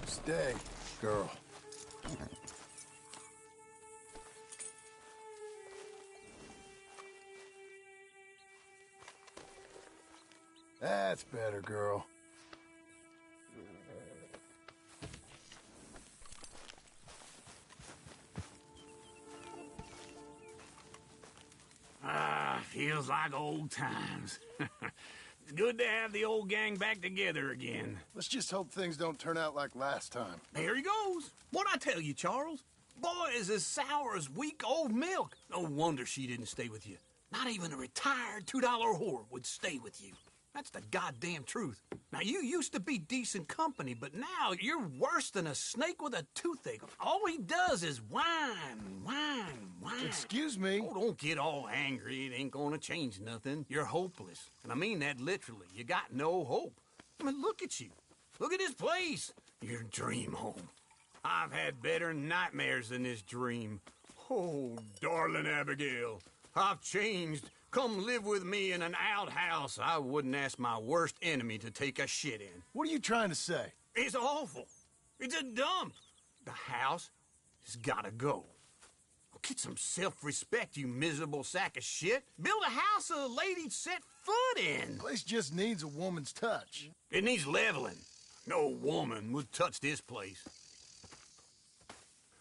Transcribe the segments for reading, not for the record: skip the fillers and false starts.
Stay, girl. That's better, girl. Feels like old times. It's good to have the old gang back together again. Let's just hope things don't turn out like last time. There he goes. What'd I tell you, Charles? Boy is as sour as week-old milk. No wonder she didn't stay with you. Not even a retired $2 whore would stay with you. That's the goddamn truth. Now, you used to be decent company, but now you're worse than a snake with a toothache. All he does is whine, whine, whine. Excuse me? Oh, don't get all angry. It ain't gonna change nothing. You're hopeless. And I mean that literally. You got no hope. I mean, look at you. Look at this place. Your dream home. I've had better nightmares than this dream. Oh, darling Abigail, I've changed. Come live with me in an outhouse I wouldn't ask my worst enemy to take a shit in. What are you trying to say? It's awful. It's a dump. The house has gotta go. Get some self-respect, you miserable sack of shit. Build a house a lady'd set foot in. The place just needs a woman's touch. It needs leveling. No woman would touch this place.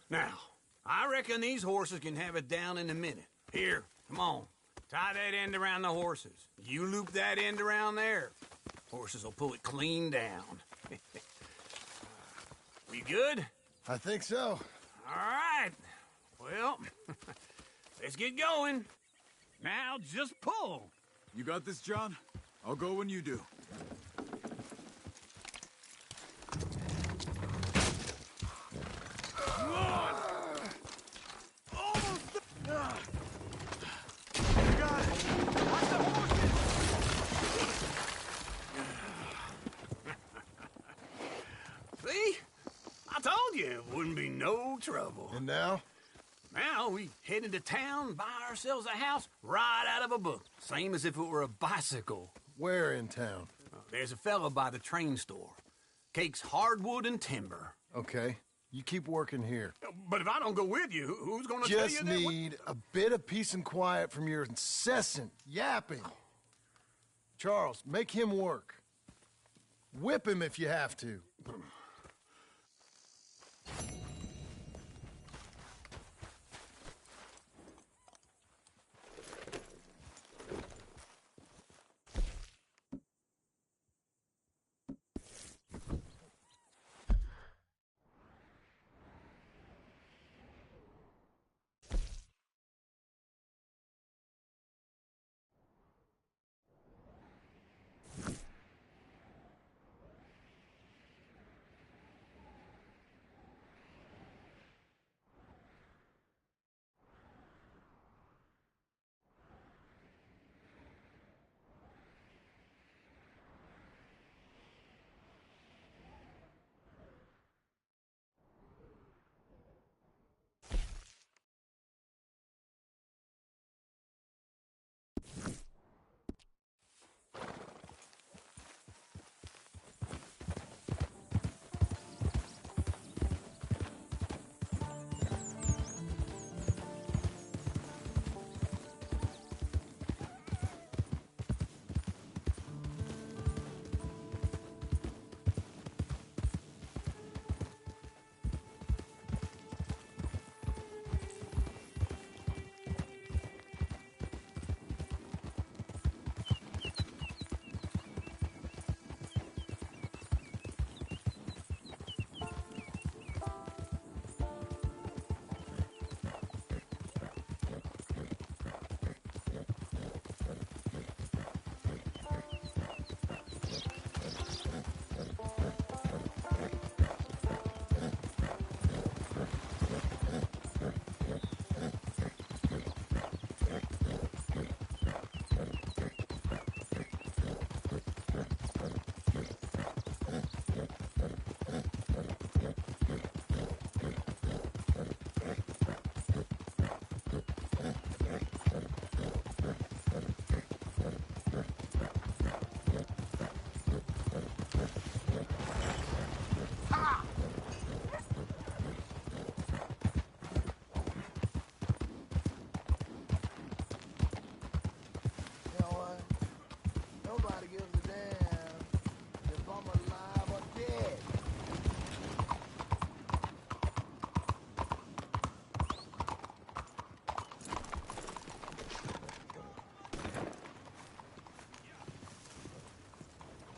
Now, I reckon these horses can have it down in a minute. Here, come on. Tie that end around the horses. You loop that end around there. Horses will pull it clean down. We good? I think so. All right. Well, let's get going. Now just pull. You got this, John? I'll go when you do. See? I told you it wouldn't be no trouble. And now? Now we head into town, buy ourselves a house right out of a book. Same as if it were a bicycle. Where in town? There's a fella by the train store. Cakes hardwood and timber. Okay. You keep working here. But if I don't go with you, who's gonna tell you Just that? need a bit of peace and quiet from your incessant yapping. Charles, make him work. Whip him if you have to.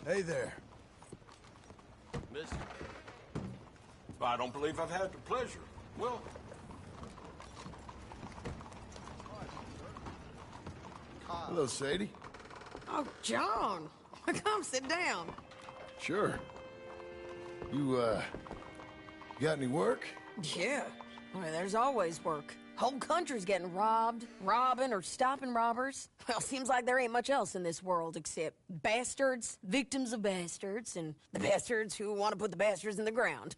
Hey there. Miss, I don't believe I've had the pleasure. Well, Hello, Sadie. Oh, John. Come sit down. Sure. You got any work? Yeah. Well, there's always work. Whole country's getting robbed, robbing, or stopping robbers. Well, seems like there ain't much else in this world except bastards, victims of bastards, and the bastards who want to put the bastards in the ground.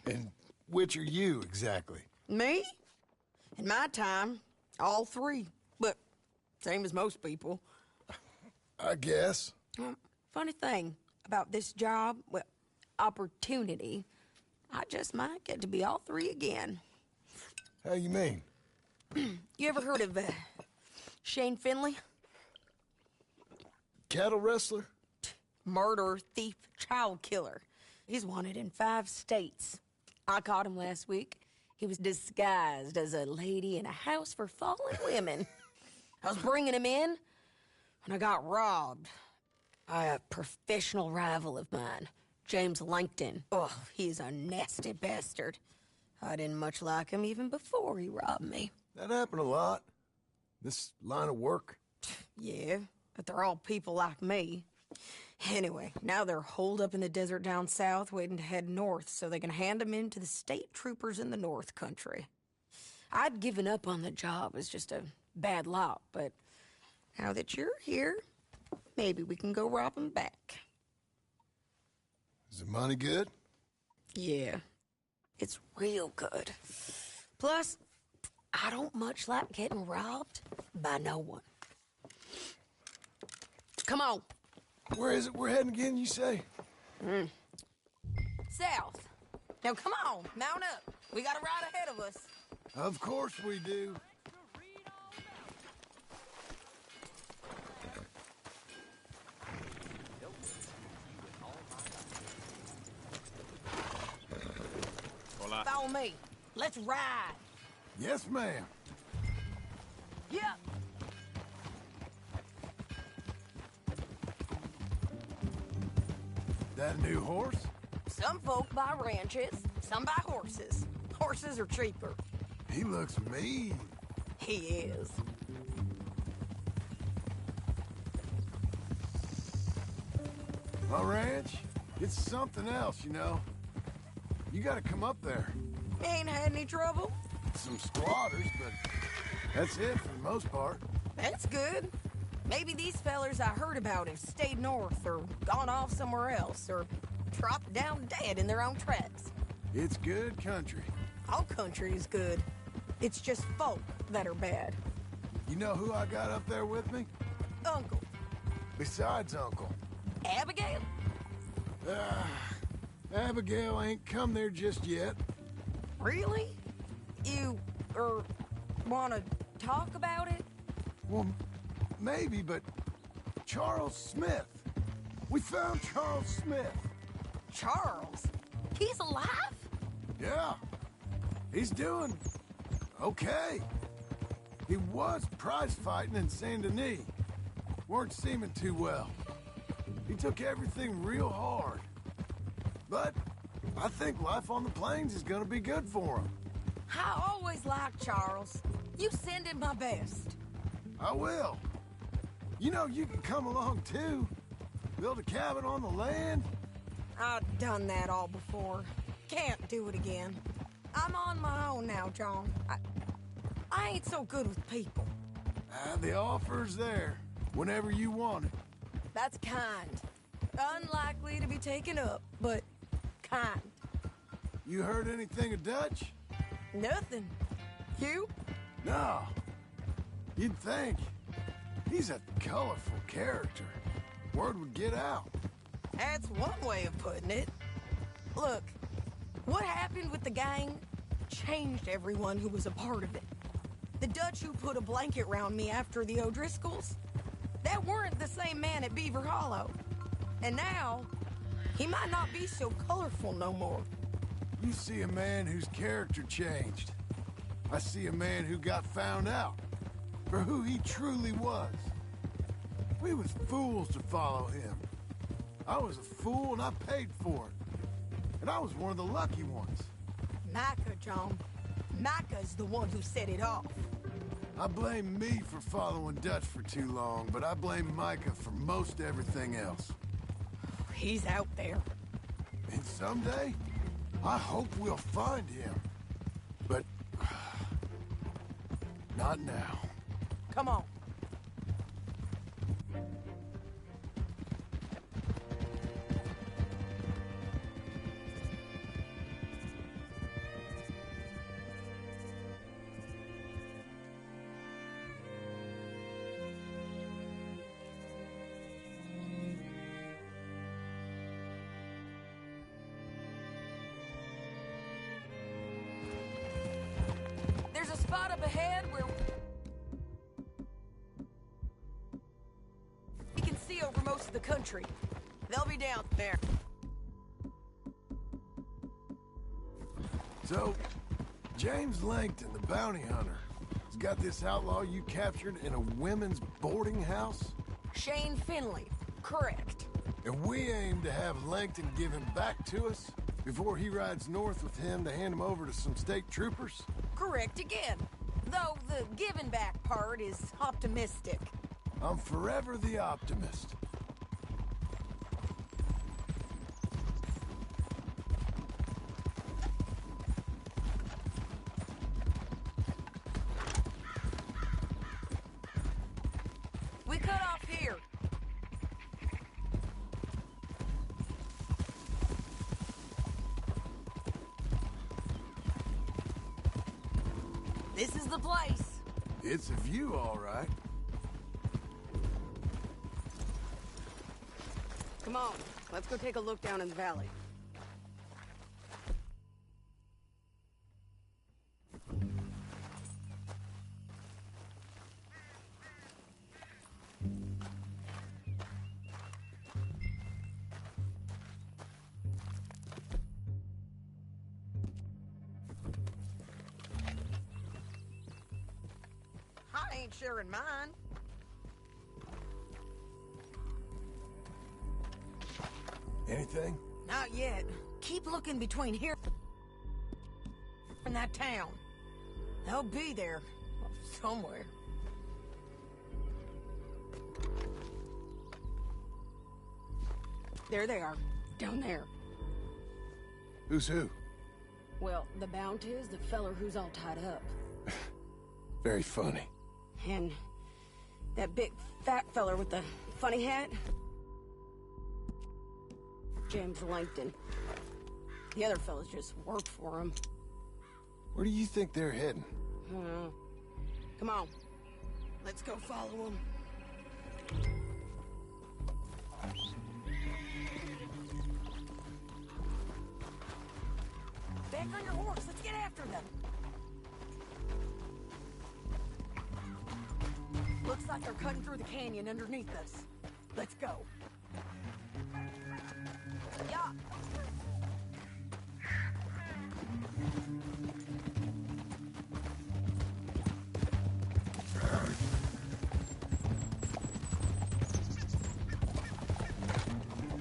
And which are you, exactly? Me? In my time, all three. But same as most people. I guess. Funny thing about this job, well, opportunity, I just might get to be all three again. How you mean? You ever heard of Shane Finley? Cattle wrestler? Murderer, thief, child killer. He's wanted in 5 states. I caught him last week. He was disguised as a lady in a house for fallen women. I was bringing him in when I got robbed by a professional rival of mine, James Langton. Oh, he's a nasty bastard. I didn't much like him even before he robbed me. That happened a lot. This line of work. Yeah, but they're all people like me. Anyway, now they're holed up in the desert down south waiting to head north so they can hand them in to the state troopers in the north country. I'd given up on the job as just a bad lot, but now that you're here, maybe we can go rob them back. Is the money good? Yeah, it's real good. Plus, I don't much like getting robbed by no one. Come on. Where is it we're heading again, you say? South. Now come on, mount up. We got a ride ahead of us. Of course we do. Follow me. Let's ride. Yes, ma'am. Yeah. That a new horse? Some folk buy ranches, some buy horses. Horses are cheaper. He looks mean. He is. My ranch, it's something else, you know. You gotta come up there. Ain't had any trouble? Some squatters, but that's it for the most part. That's good. Maybe these fellers I heard about have stayed north or gone off somewhere else or dropped down dead in their own tracks. It's good country. All country is good. It's just folk that are bad. You know who I got up there with me? Uncle. Besides Uncle. Abigail? Abigail ain't come there just yet. Really? You, wanna talk about it? Well, maybe, but Charles Smith. We found Charles Smith. Charles? He's alive? Yeah. He's doing okay. He was prize fighting in Saint Denis. Weren't seeming too well. He took everything real hard. But I think life on the plains is gonna be good for him. I always liked Charles. You send him my best. I will. You know, you can come along too. Build a cabin on the land. I've done that all before. Can't do it again. I'm on my own now, John. I ain't so good with people. The offer's there, whenever you want it. That's kind. Unlikely to be taken up, but kind. You heard anything of Dutch? Nothing. You? No. You'd think. He's a colorful character. Word would get out. That's one way of putting it. Look, what happened with the gang changed everyone who was a part of it. The Dutch who put a blanket round me after the O'Driscolls, that weren't the same man at Beaver Hollow. And now, he might not be so colorful no more. You see a man whose character changed. I see a man who got found out for who he truly was. We was fools to follow him. I was a fool and I paid for it. And I was one of the lucky ones. Micah, John. Micah's the one who set it off. I blame me for following Dutch for too long, but I blame Micah for most everything else. He's out there. And someday, I hope we'll find him. But... not now. Come on. There's a spot up ahead where we can see over most of the country. They'll be down there. So, James Langton, the bounty hunter, has got this outlaw you captured in a women's boarding house? Shane Finley. Correct. And we aim to have Langton give him back to us before he rides north with him to hand him over to some state troopers? Correct again. Though the giving back part is optimistic. I'm forever the optimist. We cut off here. This is the place. It's a view, all right. Come on, let's go take a look down in the valley. I ain't sharing mine. Anything? Not yet. Keep looking between here and that town. They'll be there. Somewhere. There they are. Down there. Who's who? Well, the Bounty is the feller who's all tied up. Very funny. And that big fat feller with the funny hat? James Langton. The other fellas just work for him. Where do you think they're heading? Come on. Let's go follow them. Back on your horse. Let's get after them. Looks like they're cutting through the canyon underneath us. Let's go. Yeah.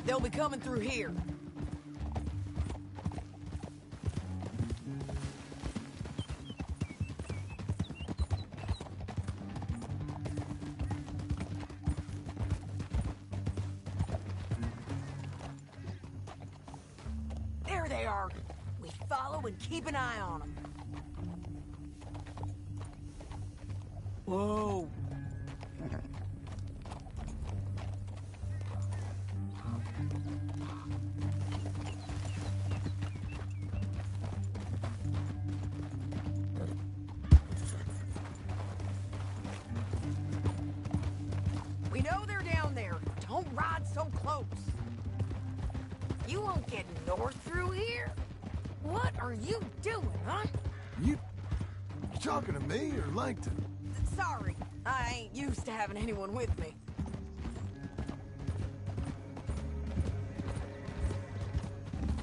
They'll be coming through here. There they are. We follow and keep an eye on them. Whoa. We know they're down there. Don't ride so close. You won't get north through here? What are you doing, huh? You talking to me or Langton? Sorry, I ain't used to having anyone with me.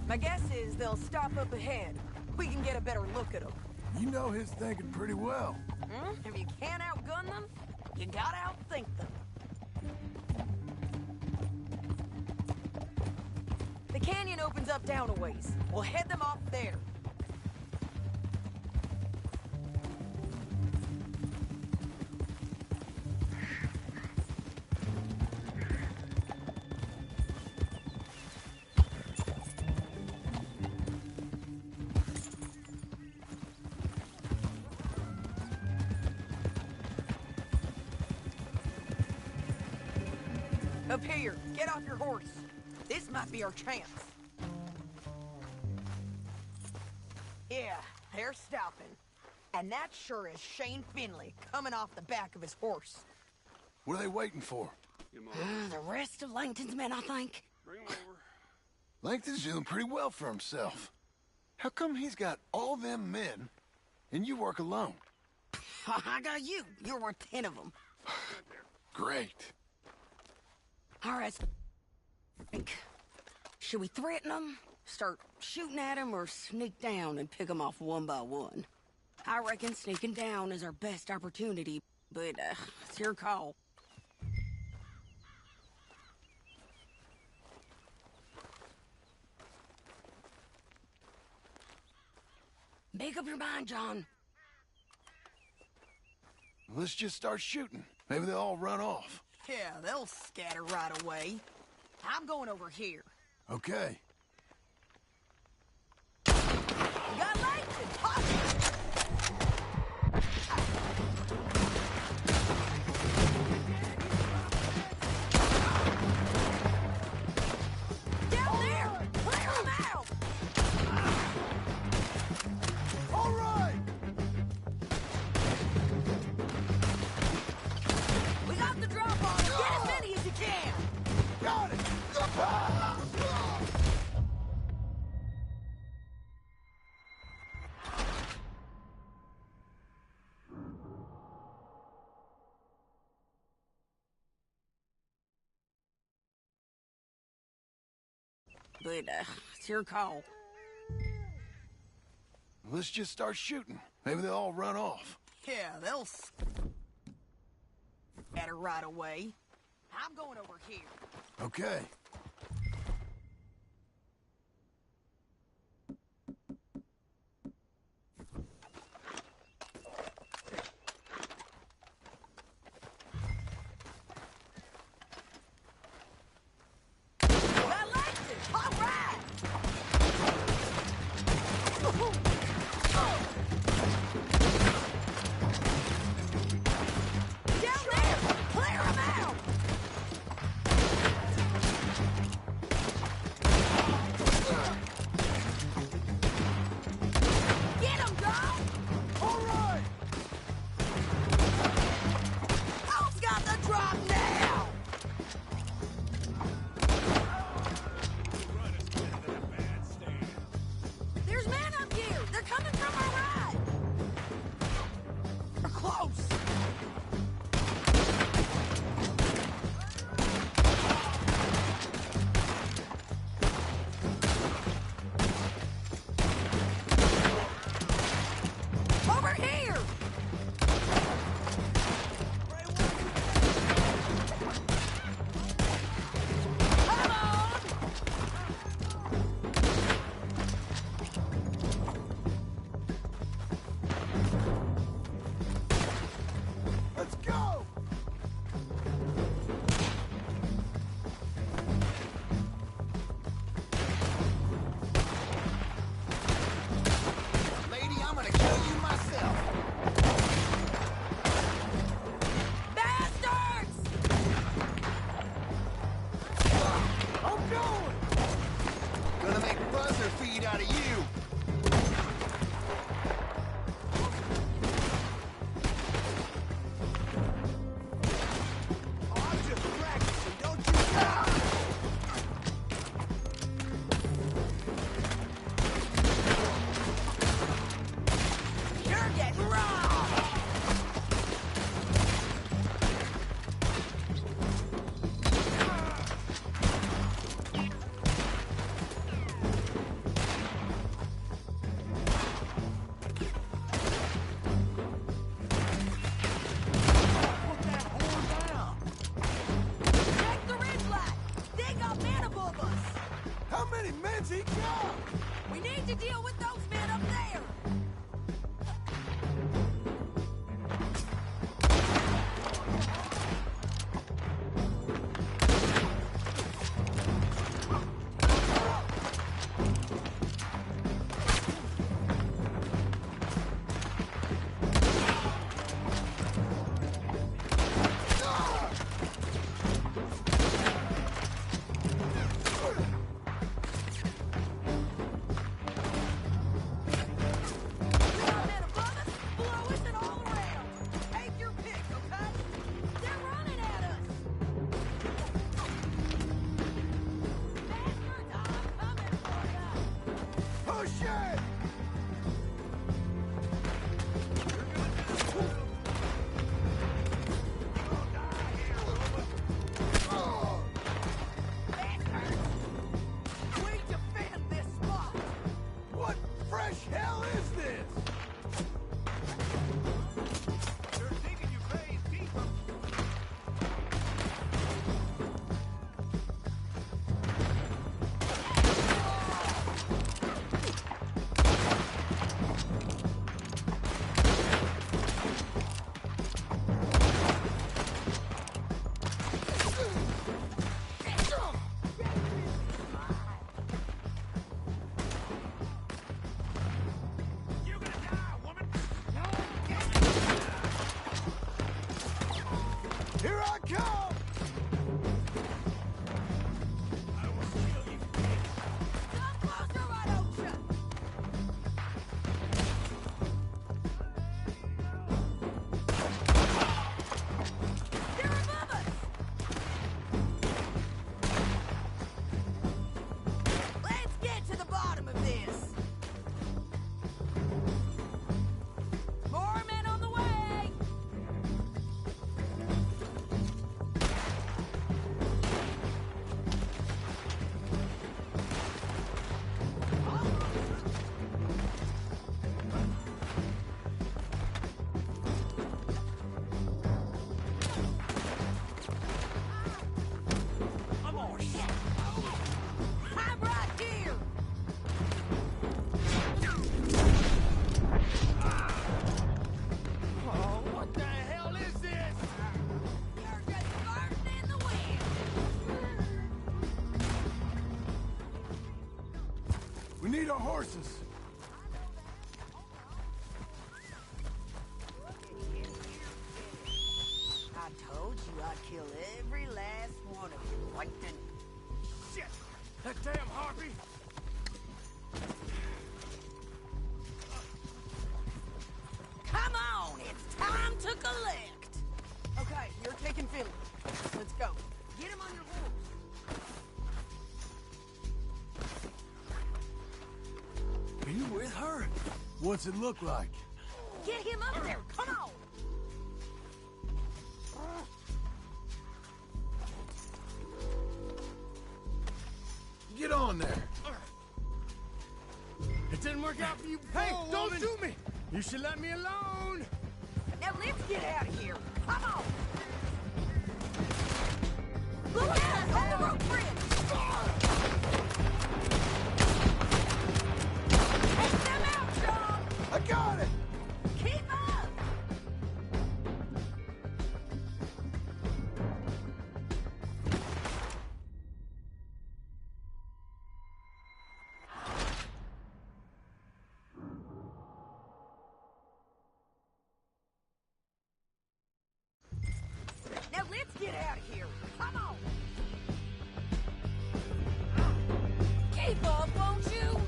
My guess is they'll stop up ahead. We can get a better look at them. You know his thinking pretty well. If you can't outgun them, you gotta outthink them. canyon opens up down a ways. We'll head them off there. Up here, get off your horse. This might be our chance. Yeah, they're stopping. And that sure is Shane Finley coming off the back of his horse. What are they waiting for? The rest of Langton's men, I think. Bring him over. Langton's doing pretty well for himself. How come he's got all them men, and you work alone? I got you. You're worth 10 of them. Great. All right. Should we threaten them, start shooting at them, or sneak down and pick them off one by one? I reckon sneaking down is our best opportunity, but it's your call. Make up your mind, John. Let's just start shooting. Maybe they'll all run off. Yeah, they'll scatter right away. I'm going over here. Okay. You got Langton, pop it! Down there! Clear him out! All right! We got the drop on him! Get as many as you can! Got it! But, it's your call. Let's just start shooting. Maybe they'll all run off. Yeah, they'll scatter right away. I'm going over here. Okay. Got Langton! All right! Down there! Clear him out! Get him, John! All right! Who's got the drop now? There's men up here! They're coming from our right! They're close! Over here! Come on! Let's go! Lady, I'm gonna kill you myself. Bastards! I'm going! Gonna make buzzer feed out of you. Oh, I'm just practicing, don't you stop! You're getting raw! immense he got! We need to deal with those men up there! We need our horses. I told you I'd kill every last one of you, Plankton. Shit! That damn harpy! Come on, it's time to collect. Okay, you're taking Finley. Let's go. Get him on your horse. Are you with her? What's it look like? Get him up there, come on! Get on there. It didn't work out for you before, Hey, don't woman. shoot me! You should let me alone! Now let's get out of here. Come on! Look out on the rope bridge! Take them out, John! I got it! Keep up! Now let's get out of here. Come on. Keep up, won't you?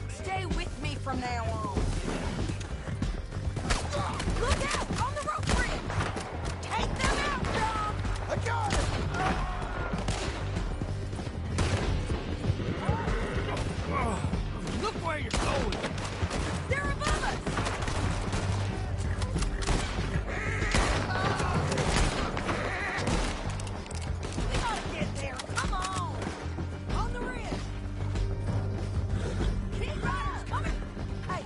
Stay with me from now on. Look out on the rope bridge. Take them out, John. I got it! Look where you're going! They're above us. We gotta get there. Come on. On the ridge. Keep riders coming. Hey,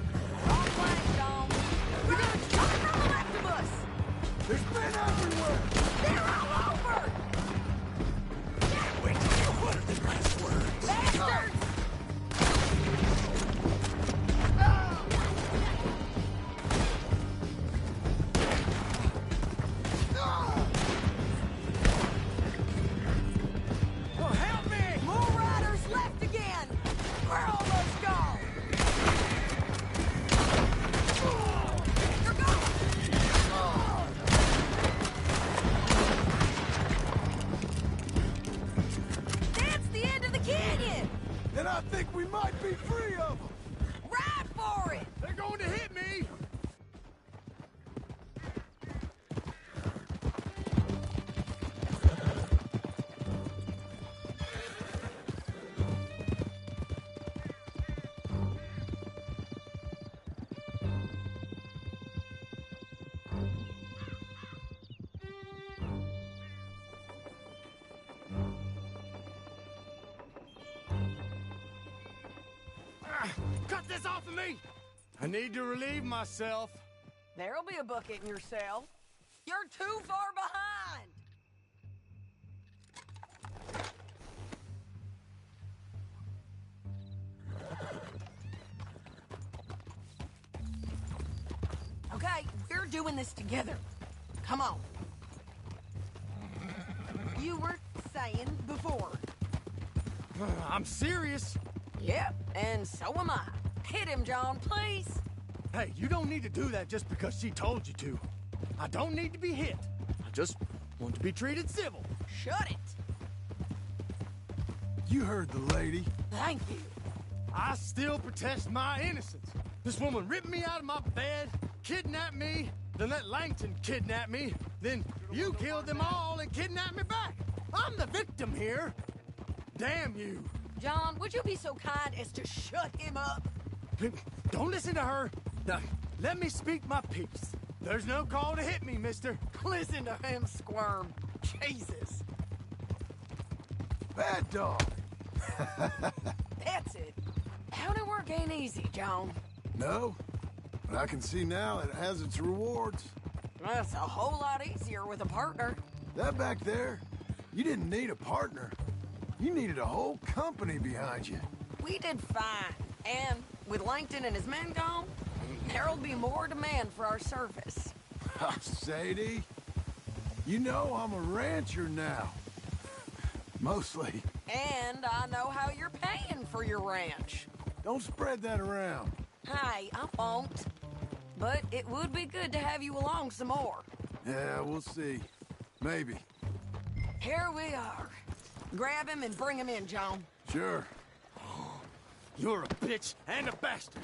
wrong flank, John. We got coming from the left You might be free of them. Ride for it! They're going to hit me! Cut this off of me! I need to relieve myself. There'll be a bucket in your cell. You're too far behind! Okay, we're doing this together. Come on. You were saying before. I'm serious. Yep, and so am I. Hit him, John, please. Hey, you don't need to do that just because she told you to. I don't need to be hit. I just want to be treated civil. Shut it. You heard the lady. Thank you. I still protest my innocence. This woman ripped me out of my bed, kidnapped me, then let Langton kidnap me, then you killed them all and kidnapped me back. I'm the victim here. Damn you. John, would you be so kind as to shut him up? Don't listen to her. Now, let me speak my piece. There's no call to hit me, mister. Listen to him squirm. Jesus. Bad dog. That's it. Howdy work ain't easy, John. No, but I can see now it has its rewards. That's a whole lot easier with a partner. That back there, you didn't need a partner. You needed a whole company behind you. We did fine. And with Langton and his men gone, there'll be more demand for our service. Sadie, you know I'm a rancher now. Mostly. And I know how you're paying for your ranch. Don't spread that around. Hey, I won't. But it would be good to have you along some more. Yeah, we'll see. Maybe. Here we are. Grab him and bring him in, John. Sure. You're a bitch and a bastard.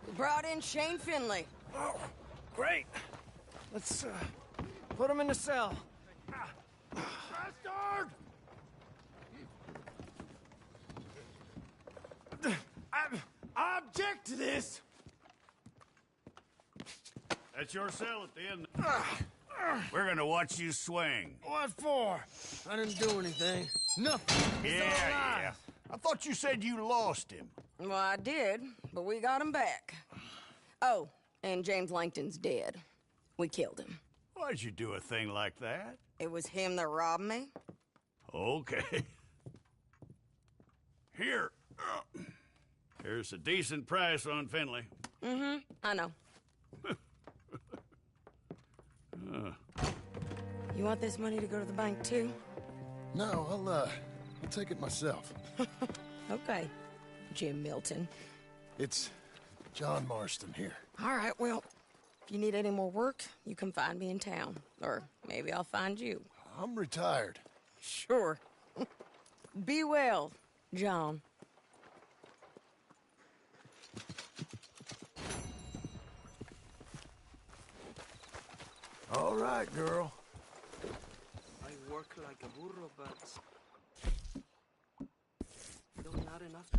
We brought in Shane Finley. Oh, great. Let's put him in the cell. Bastard! I object to this. That's your cell at the end. We're gonna watch you swing. What for? I didn't do anything. Nothing. It's all Yeah. lies. I thought you said you lost him. Well, I did, but we got him back. Oh, and James Langton's dead. We killed him. Why'd you do a thing like that? It was him that robbed me. Okay. Here. Here's a decent price on Finley. I know. You want this money to go to the bank, too? No, I'll take it myself. Okay, Jim Milton. It's John Marston here. All right, well, if you need any more work, you can find me in town. Or maybe I'll find you. I'm retired. Sure. Be well, John. All right, girl. I work like a burro, but no, not enough.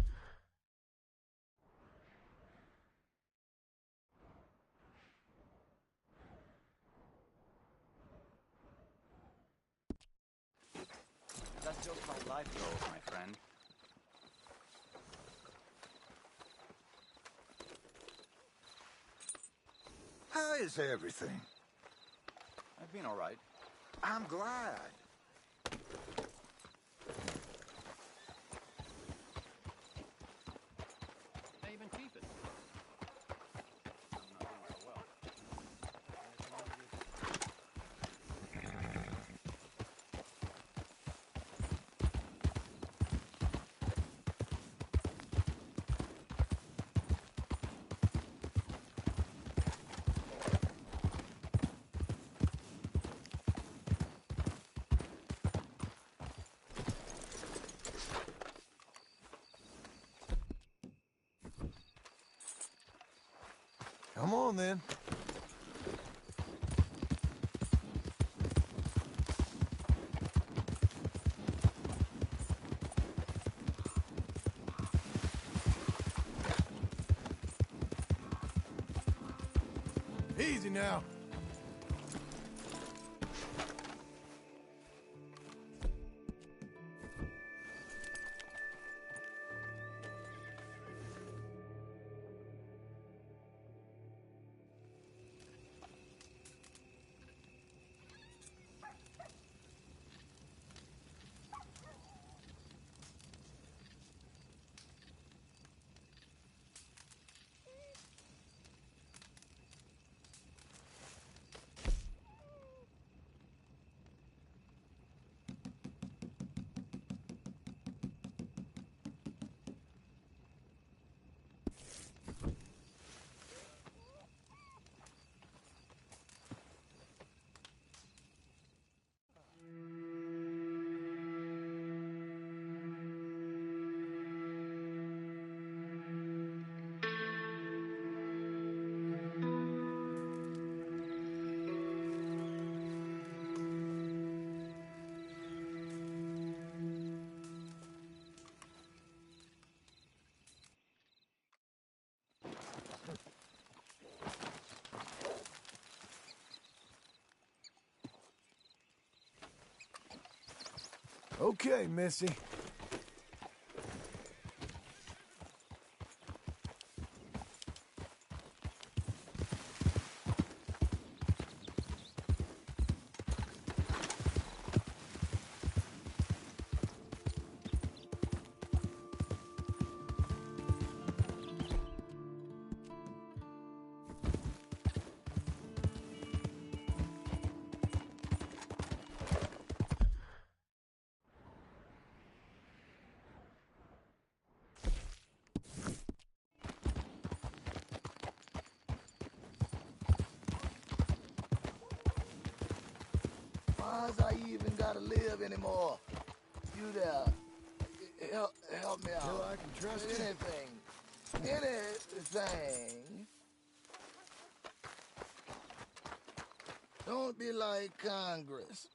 That's just how life goes, my friend. How is everything? I've been all right. I'm glad. How you been keeping? I'm not doing so well. Come on, then. Easy now. Okay, Missy. Why's I even gotta live anymore? You there. Help me out. Till I can trust you. Anything. Don't be like Congress.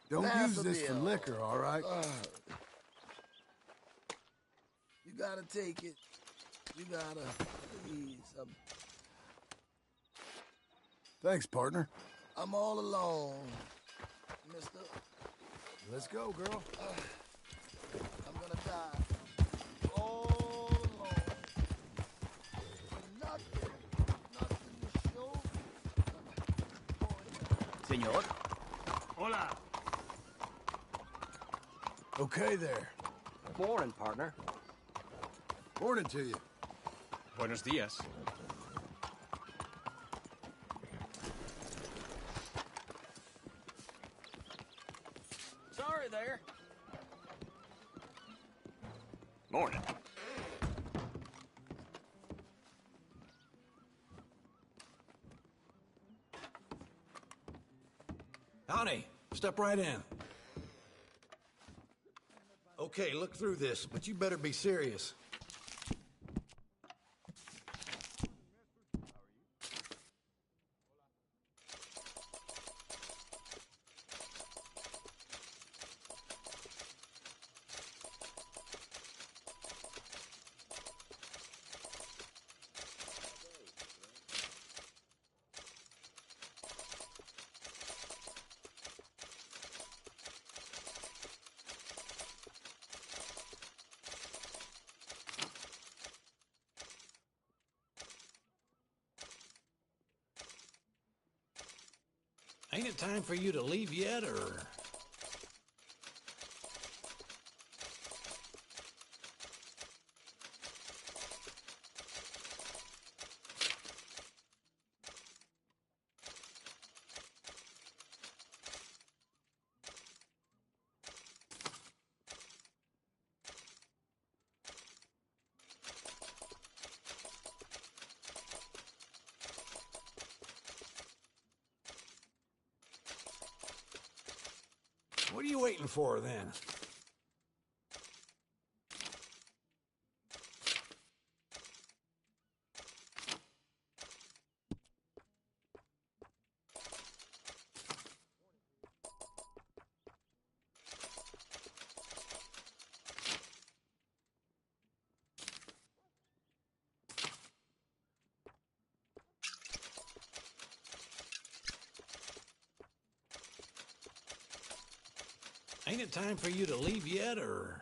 Don't Pass use a this for bill. liquor, all right? You gotta take it. You gotta please. Thanks, partner. I'm all alone, mister. Let's go, girl. I'm gonna die. All alone. Nothing to show. Senor? Hola. Okay there. Morning, partner. Morning to you. Buenos dias. Sorry there. Morning. Howdy. Step right in. Okay, look through this, but you better be serious. Ain't it time for you to leave yet, or...? What are you waiting for, then? Ain't it time for you to leave yet, or...?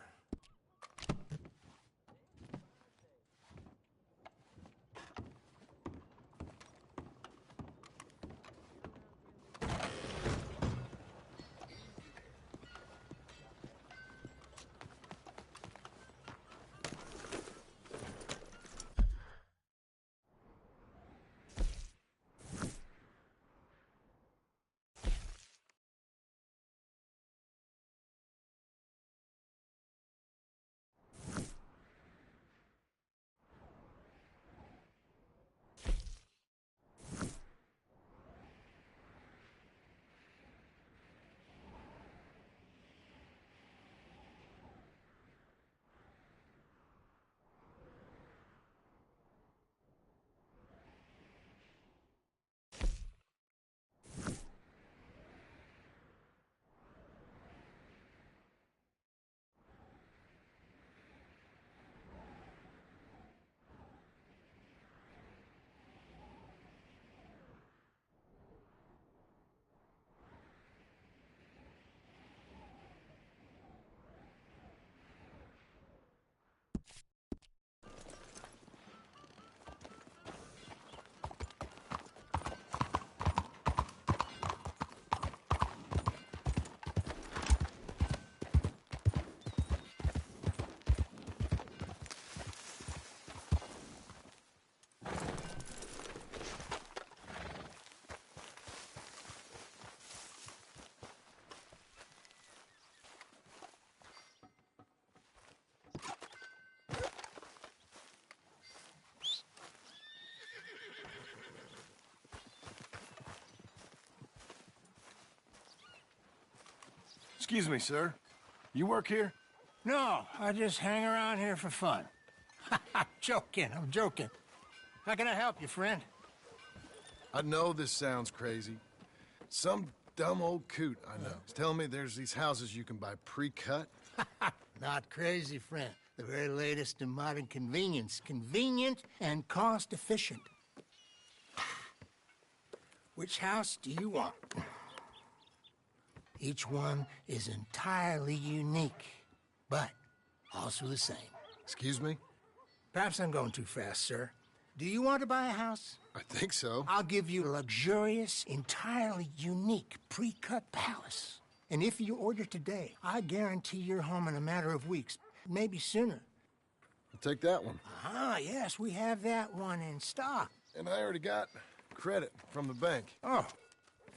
Excuse me, sir. You work here? No, I just hang around here for fun. I'm joking. How can I help you, friend? I know this sounds crazy. Some dumb old coot I know is telling me there's these houses you can buy pre-cut. Not crazy, friend. The very latest in modern convenience. Convenient and cost-efficient. Which house do you want? Each one is entirely unique, but also the same. Excuse me? Perhaps I'm going too fast, sir. Do you want to buy a house? I think so. I'll give you a luxurious, entirely unique pre-cut palace. And if you order today, I guarantee you're home in a matter of weeks, maybe sooner. I'll take that one. Ah, yes, we have that one in stock. And I already got credit from the bank. Oh,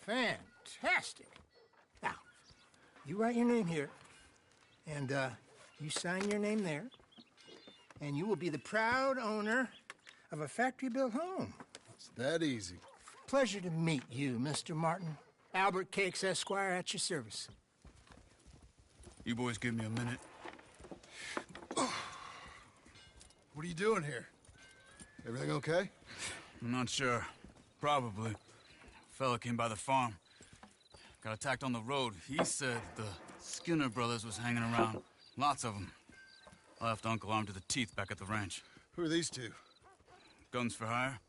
fantastic. Now, you write your name here, and you sign your name there, and you will be the proud owner of a factory-built home. It's that easy. Pleasure to meet you, Mr. Martin. Albert Cakes, Esquire, at your service. You boys give me a minute. What are you doing here? Everything okay? I'm not sure. Probably. Fella came by the farm. Got attacked on the road. He said the Skinner brothers was hanging around. Lots of them. I left Uncle armed to the teeth back at the ranch. Who are these two? Guns for hire?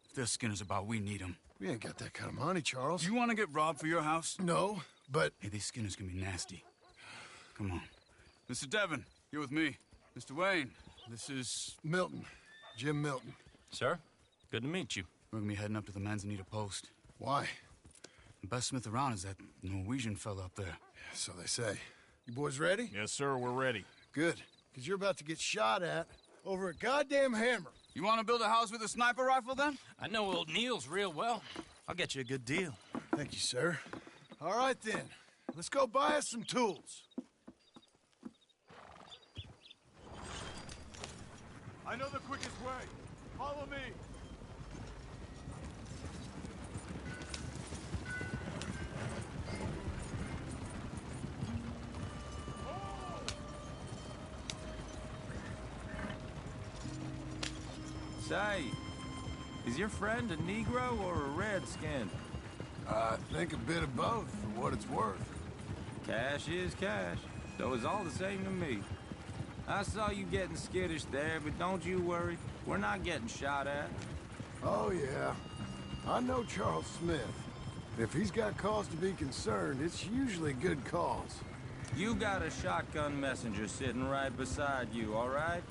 If there's Skinner's about, we need them. We ain't got that kind of money, Charles. You want to get robbed for your house? No, but... Hey, these Skinners can be nasty. Come on. Mr. Devon, you're with me. Mr. Wayne, this is... Milton. Jim Milton. Sir, good to meet you. We're gonna be heading up to the Manzanita Post. Why? The best smith around is that Norwegian fella up there. Yeah, so they say. You boys ready? Yes, sir, we're ready. Good, because you're about to get shot at over a goddamn hammer. You want to build a house with a sniper rifle, then? I know old Neil's real well. I'll get you a good deal. Thank you, sir. All right, then. Let's go buy us some tools. I know the quickest way. Follow me. Say, is your friend a Negro or a Redskin? I think a bit of both, for what it's worth. Cash is cash, so it's all the same to me. I saw you getting skittish there, but don't you worry. We're not getting shot at. Oh, yeah. I know Charles Smith. If he's got cause to be concerned, it's usually good cause. You got a shotgun messenger sitting right beside you, all right?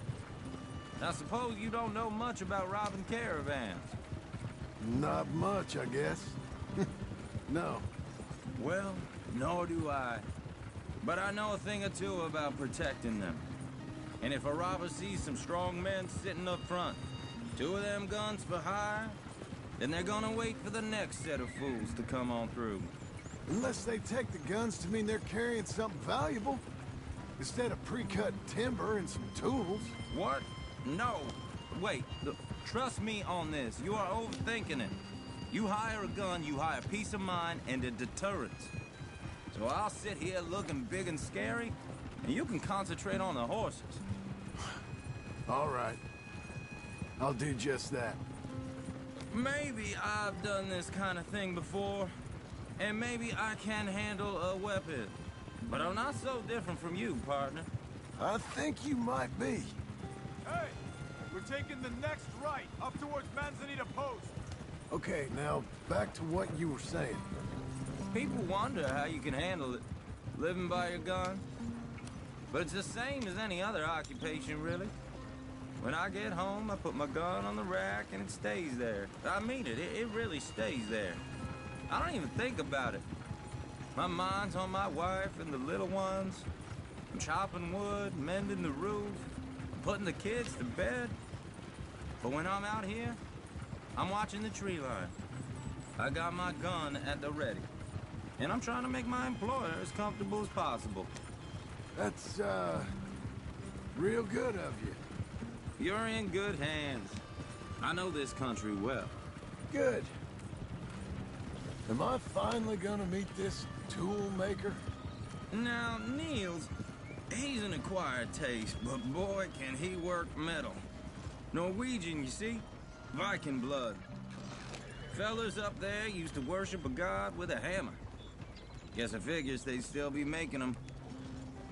Now, suppose you don't know much about robbing caravans. Not much, I guess. No. Well, nor do I. But I know a thing or two about protecting them. And if a robber sees some strong men sitting up front, 2 of them guns for hire, then they're gonna wait for the next set of fools to come on through. Unless they take the guns to mean they're carrying something valuable. Instead of pre-cut timber and some tools. What? No. Wait, trust me on this. You are overthinking it. You hire a gun, you hire peace of mind and a deterrence. So I'll sit here looking big and scary, and you can concentrate on the horses. All right. I'll do just that. Maybe I've done this kind of thing before, and maybe I can handle a weapon. But I'm not so different from you, partner. I think you might be. Hey! We're taking the next right, up towards Manzanita Post. Okay, now, back to what you were saying. People wonder how you can handle it, living by your gun. But it's the same as any other occupation, really. When I get home, I put my gun on the rack and it stays there. I mean it, it really stays there. I don't even think about it. My mind's on my wife and the little ones. I'm chopping wood, mending the roof, putting the kids to bed. But when I'm out here, I'm watching the tree line. I got my gun at the ready. And I'm trying to make my employer as comfortable as possible. That's, real good of you. You're in good hands. I know this country well. Good. Am I finally gonna meet this tool maker? Now, Niels, he's an acquired taste, but boy, can he work metal. Norwegian, you see? Viking blood. Fellas up there used to worship a god with a hammer. Guess I figures they'd still be making them.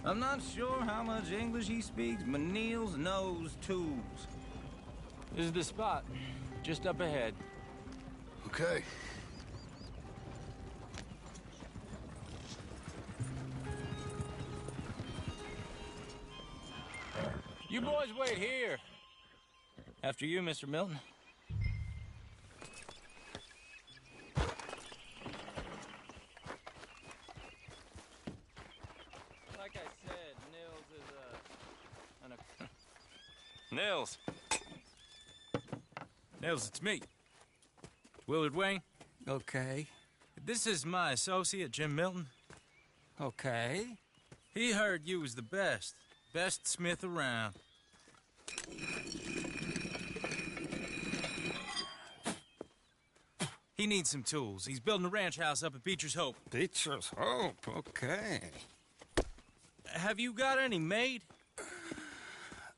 I'm not sure how much English he speaks, but Niels knows tools. This is the spot, just up ahead. Okay. You boys wait here. After you, Mr. Milton. Like I said, Nils is Nils. Nils, it's me. Willard Wayne. Okay. This is my associate, Jim Milton. Okay. He heard you was the best. Best smith around. He needs some tools. He's building a ranch house up at Beecher's Hope. Beecher's Hope, okay. Have you got any made?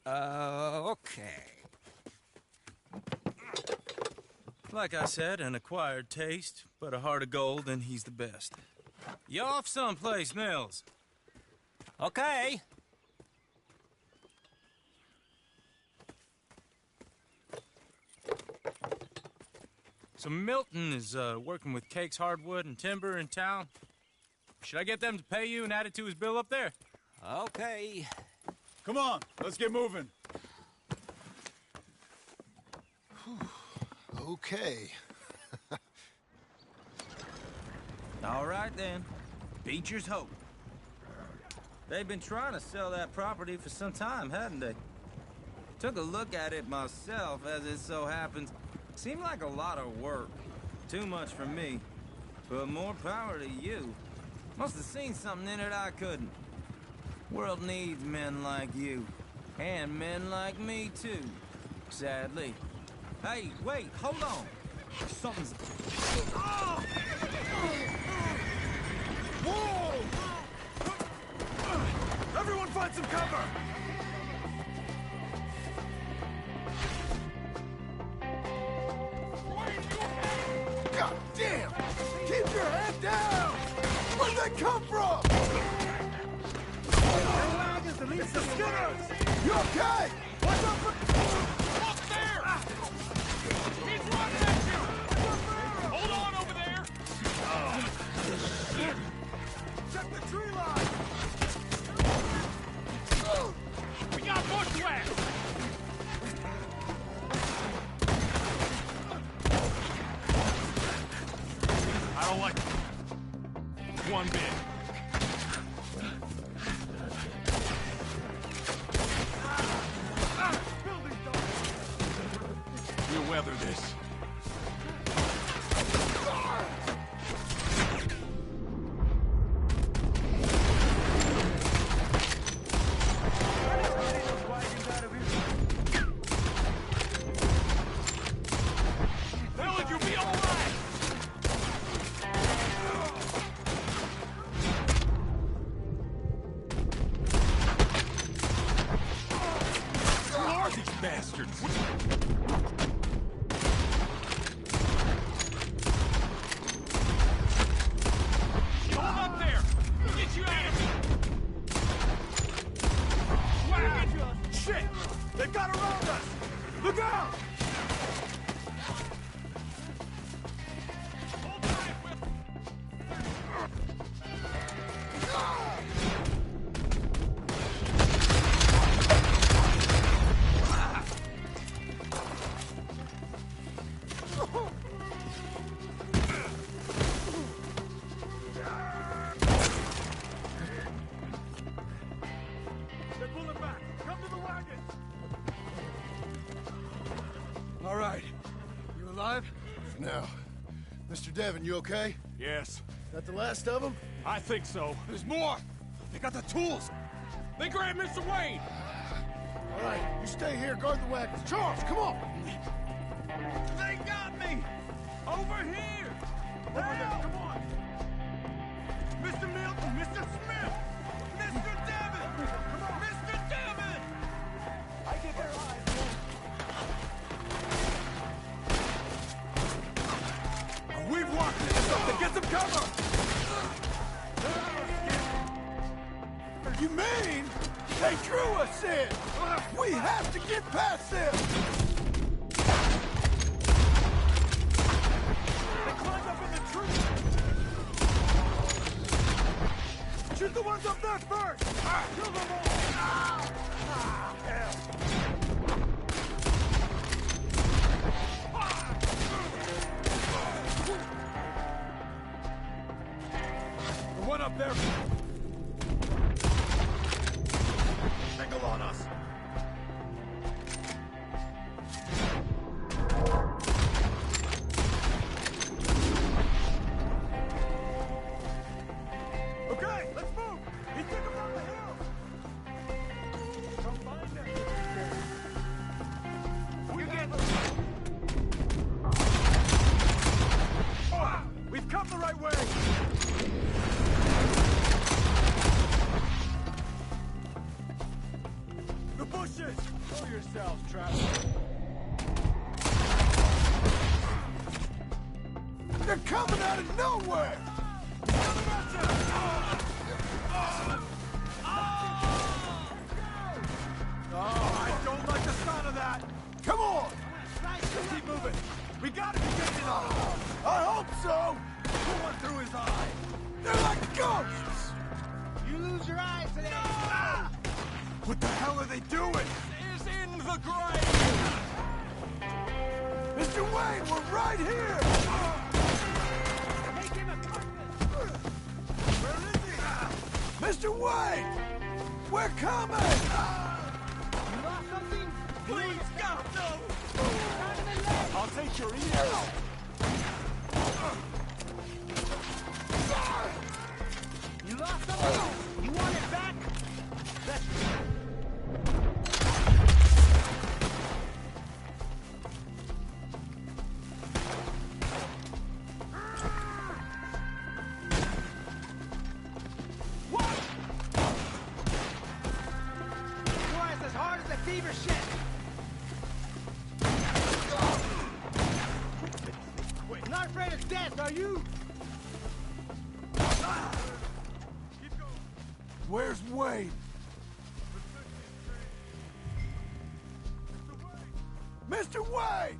Okay. Like I said, an acquired taste, but a heart of gold, and he's the best. You off someplace, Nils? Okay. So Milton is working with Cake's Hardwood and Timber in town. Should I get them to pay you and add it to his bill up there? Okay. Come on, let's get moving. Okay. All right, then. Beecher's Hope. They've been trying to sell that property for some time, hadn't they? Took a look at it myself, as it so happens. Seemed like a lot of work. Too much for me. But more power to you. Must have seen something in it I couldn't. World needs men like you. And men like me, too. Sadly. Hey, wait, hold on. Something's... Oh! Whoa! Everyone find some cover! God damn! Keep your head down! Where'd they come from? It's the Skinners! You okay? What's up for... Up there! He's running at you! Hold on over there! one bit. We'll weather this. All right. You alive? For now. Mr. Devon, you okay? Yes. That the last of them? I think so. There's more! They got the tools! They grabbed Mr. Wayne! All right, you stay here, guard the wagons. Charles, come on! They got me! Over here! Over there, come on! Mr. Milton, Mr. Smith! Mr. Devon! Come on! Mr. Devon! I get their eyes. We've walked into something! Get some cover! You mean they drew us in? We have to get past them! They climbed up in the tree! Shoot the ones up there first! Kill them all! Hell! The one up there! Angle on us! Okay, let's move! He took him down the hill! Come find him! We get... Oh, we've come the right way! The bushes! Show yourselves, Travis. They're coming out of nowhere! Oh, I don't like the sound of that! Come on! Let's keep moving! We gotta be getting on him! I hope so! Put one through his eye! They're like ghosts! You lose your eyes today. No! What the hell are they doing? Is in the grave. Mr. Wayne, we're right here! Make him a Where is he? Mr. Wayne! We're coming! You lost something? Please, God, no! I'll take your ears! You lost something? You want it back? That's... What? Twice as hard as the fever shit! Not afraid of death, are you? Where's Wayne? Mr. Wayne!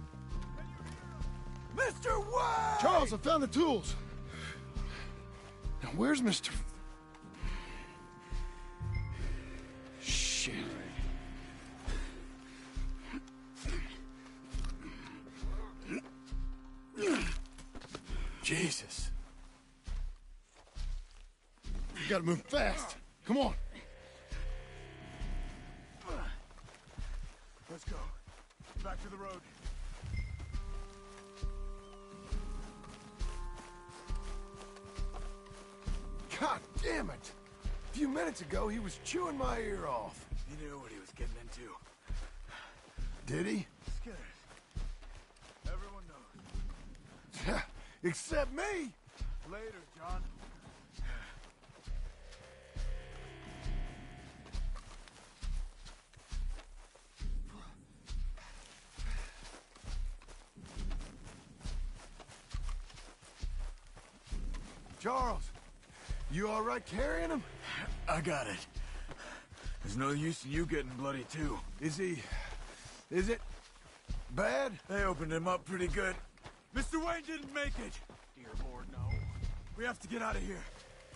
Mr. Wayne! Charles, I found the tools. Now, where's Mr. Shit. Jesus. Gotta move fast. Come on. Let's go. Back to the road. God damn it! A few minutes ago, he was chewing my ear off. He knew what he was getting into. Did he? Skinners. Everyone knows. Except me! Later, John. Charles, you all right carrying him? I got it. There's no use in you getting bloody, too. Is it bad? They opened him up pretty good. Mr. Wayne didn't make it. Dear Lord, no. We have to get out of here.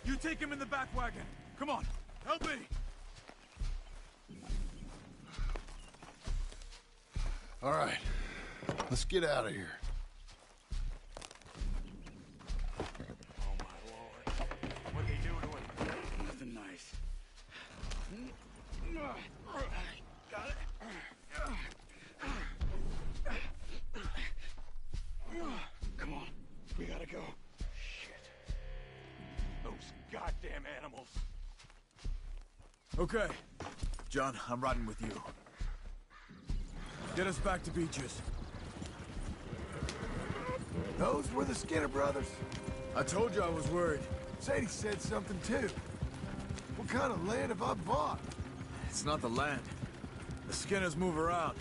You take him in the back wagon. Come on, help me. All right, let's get out of here. Oh, my Lord. What'd they do to him? Nothing nice. Got it. Come on, we gotta go. Shit. Those goddamn animals. Okay. John, I'm riding with you. Get us back to Beaches. Those were the Skinner brothers? I told you I was worried. Sadie said something too. What kind of land have I bought? It's not the land. The Skinners move around.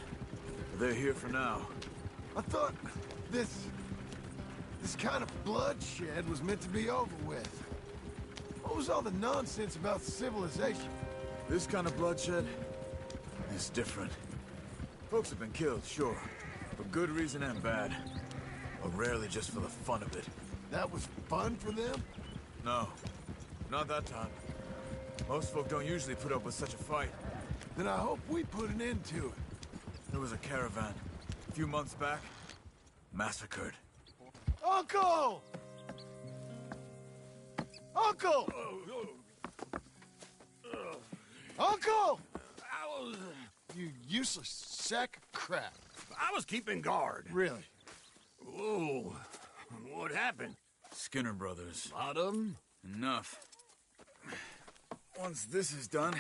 But they're here for now. I thought this kind of bloodshed was meant to be over with. What was all the nonsense about civilization? This kind of bloodshed is different. Folks have been killed, sure. For good reason and bad. But rarely just for the fun of it. That was fun for them? No. Not that time. Most folk don't usually put up with such a fight. Then I hope we put an end to it. There was a caravan. A few months back. Massacred. Uncle! Uncle! Uncle! You useless sack of crap. I was keeping guard. Really? Whoa. What happened? Skinner brothers. Lot of them? Enough. Once this is done,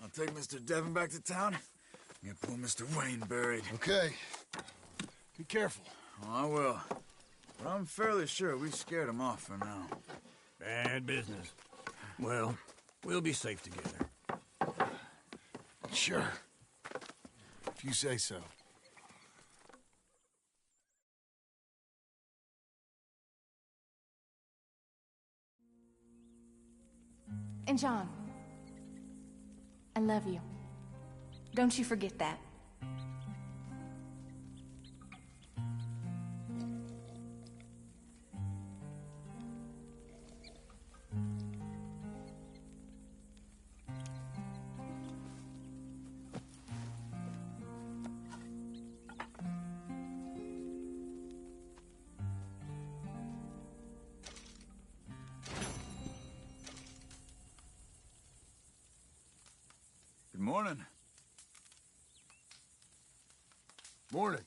I'll take Mr. Devon back to town and get poor Mr. Wayne buried. Okay. Be careful. Oh, I will. But I'm fairly sure we scared him off for now. Bad business. Well, we'll be safe together. Sure. If you say so. And John, I love you. Don't you forget that. Good morning. Morning.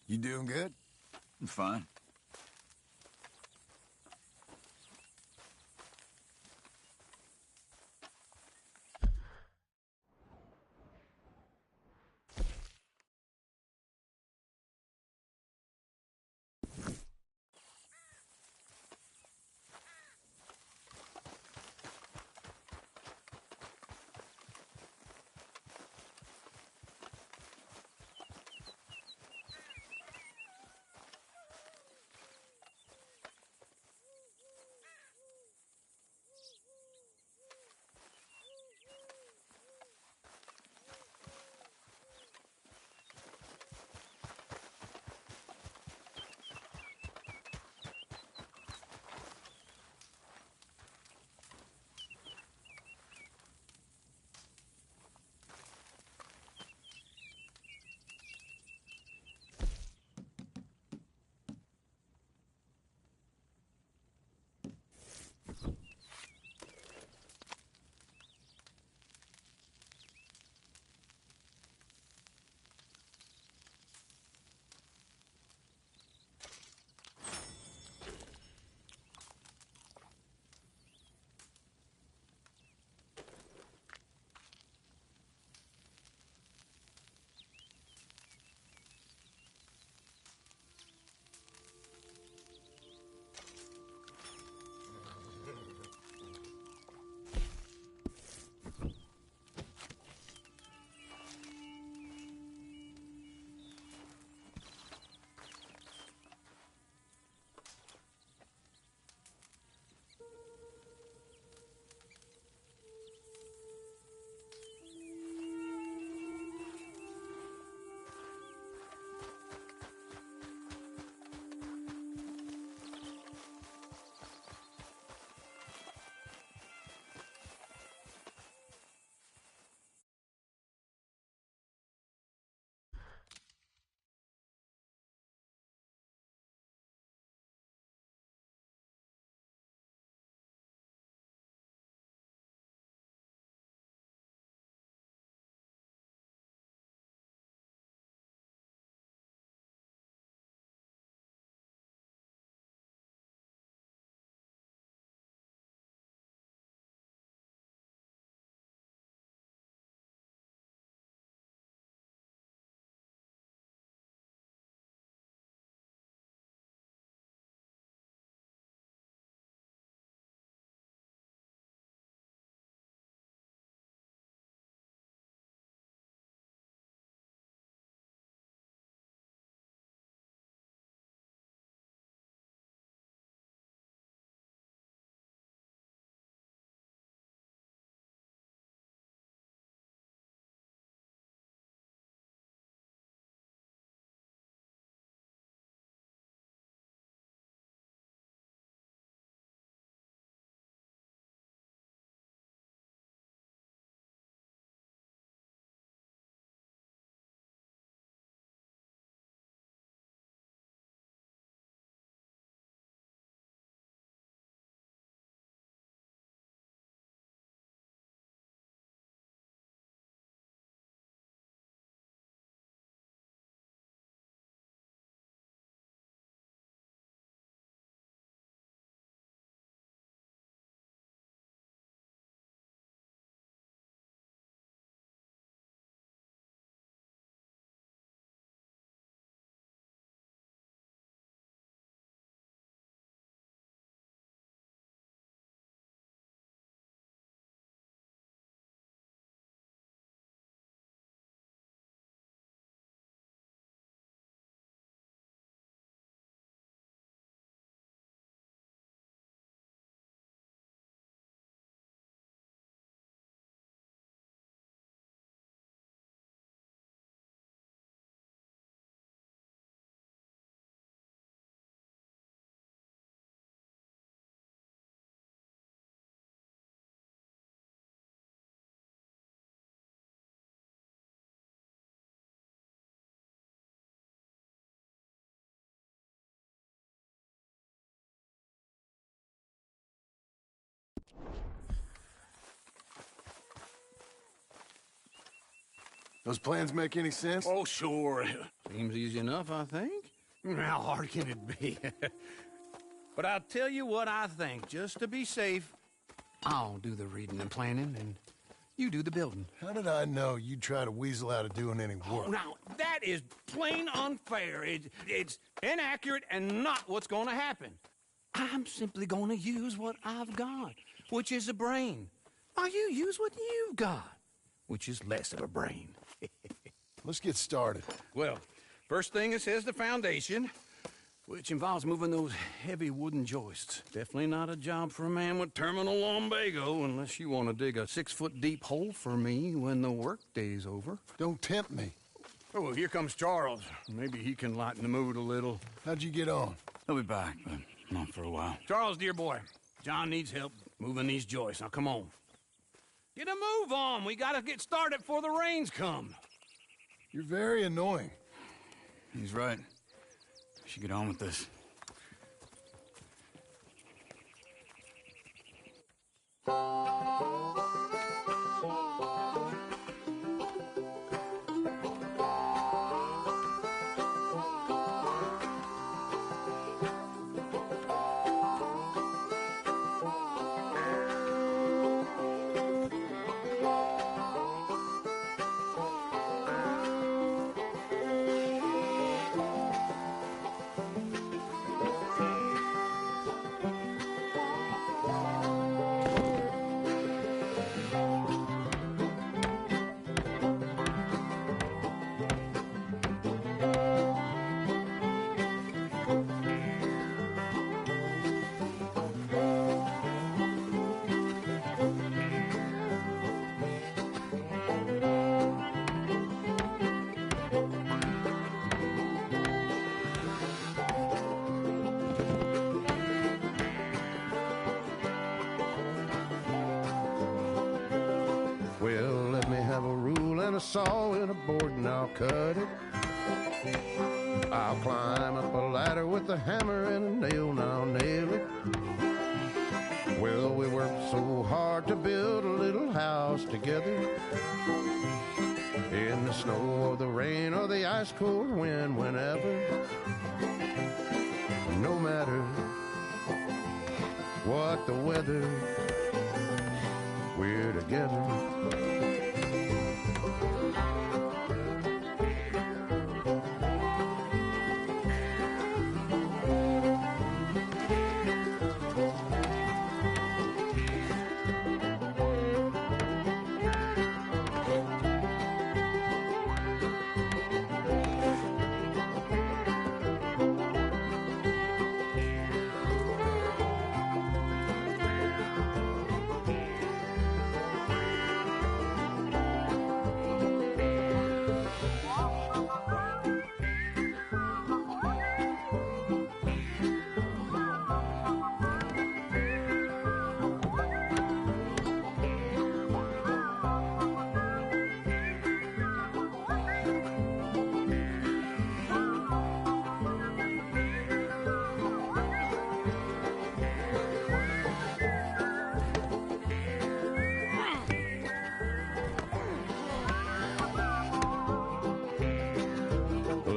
You doing good? I'm fine. Those plans make any sense? Oh, sure. Seems easy enough, I think. How hard can it be? But I'll tell you what I think, just to be safe. I'll do the reading and planning, and you do the building. How did I know you'd try to weasel out of doing any work? Oh, now, that is plain unfair. It's inaccurate and not what's going to happen. I'm simply going to use what I've got, which is a brain. While you use what you've got, which is less of a brain. Let's get started. Well, first thing it says the foundation, which involves moving those heavy wooden joists. Definitely not a job for a man with terminal lumbago, unless you want to dig a 6-foot deep hole for me when the workday's over. Don't tempt me. Oh, well, here comes Charles. Maybe he can lighten the mood a little. How'd you get on? He'll be back, but not for a while. Charles, dear boy, John needs help moving these joists. Now, come on. Get a move on. We gotta get started before the rains come. You're very annoying. He's right. We should get on with this. a saw and a board and I'll cut it. I'll climb up a ladder with a hammer and a nail and I'll nail it. Well, we worked so hard to build a little house together. In the snow or the rain or the ice cold wind, whenever. No matter what the weather, we're together.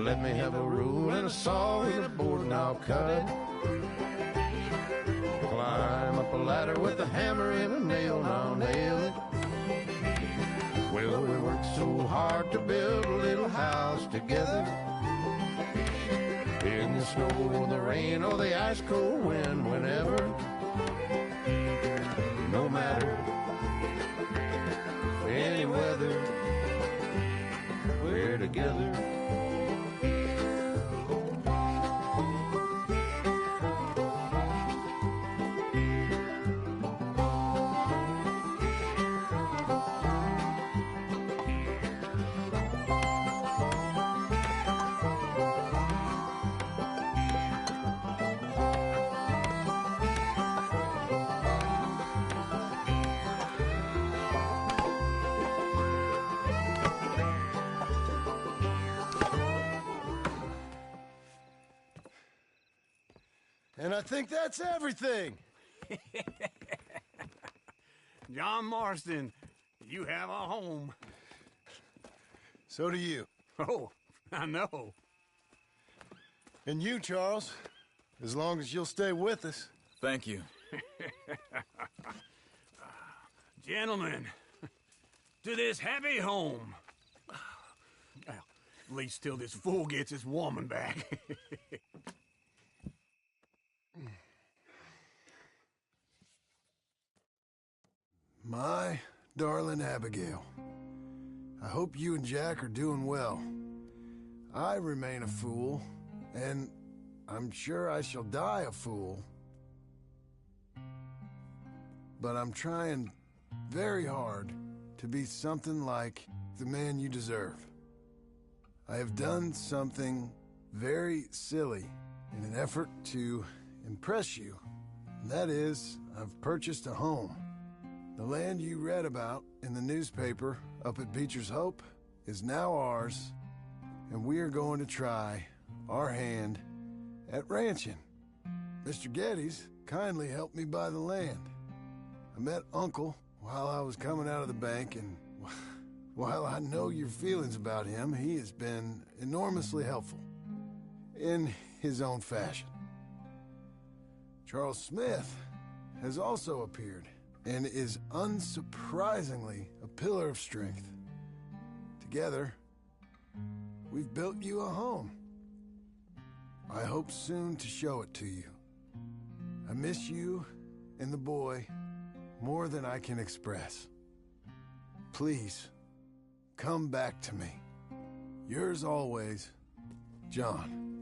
Let me have a rule and a saw and a board and I'll cut. Climb up a ladder with a hammer and a nail and I'll nail it. Well, we worked so hard to build a little house together. In the snow, the rain, or the ice cold wind, whenever. No matter any weather, we're together. And I think that's everything. John Marston, you have a home. So do you. Oh, I know. And you, Charles, as long as you'll stay with us. Thank you. Gentlemen, to this happy home. Well, at least till this fool gets his woman back. My darling Abigail, I hope you and Jack are doing well. I remain a fool, and I'm sure I shall die a fool. But I'm trying very hard to be something like the man you deserve. I have done something very silly in an effort to impress you. And that is, I've purchased a home. The land you read about in the newspaper up at Beecher's Hope is now ours, and we are going to try our hand at ranching. Mr. Geddes kindly helped me buy the land. I met Uncle while I was coming out of the bank, and while I know your feelings about him, he has been enormously helpful in his own fashion. Charles Smith has also appeared and is unsurprisingly a pillar of strength. Together, we've built you a home. I hope soon to show it to you. I miss you and the boy more than I can express. Please, come back to me. Yours always, John.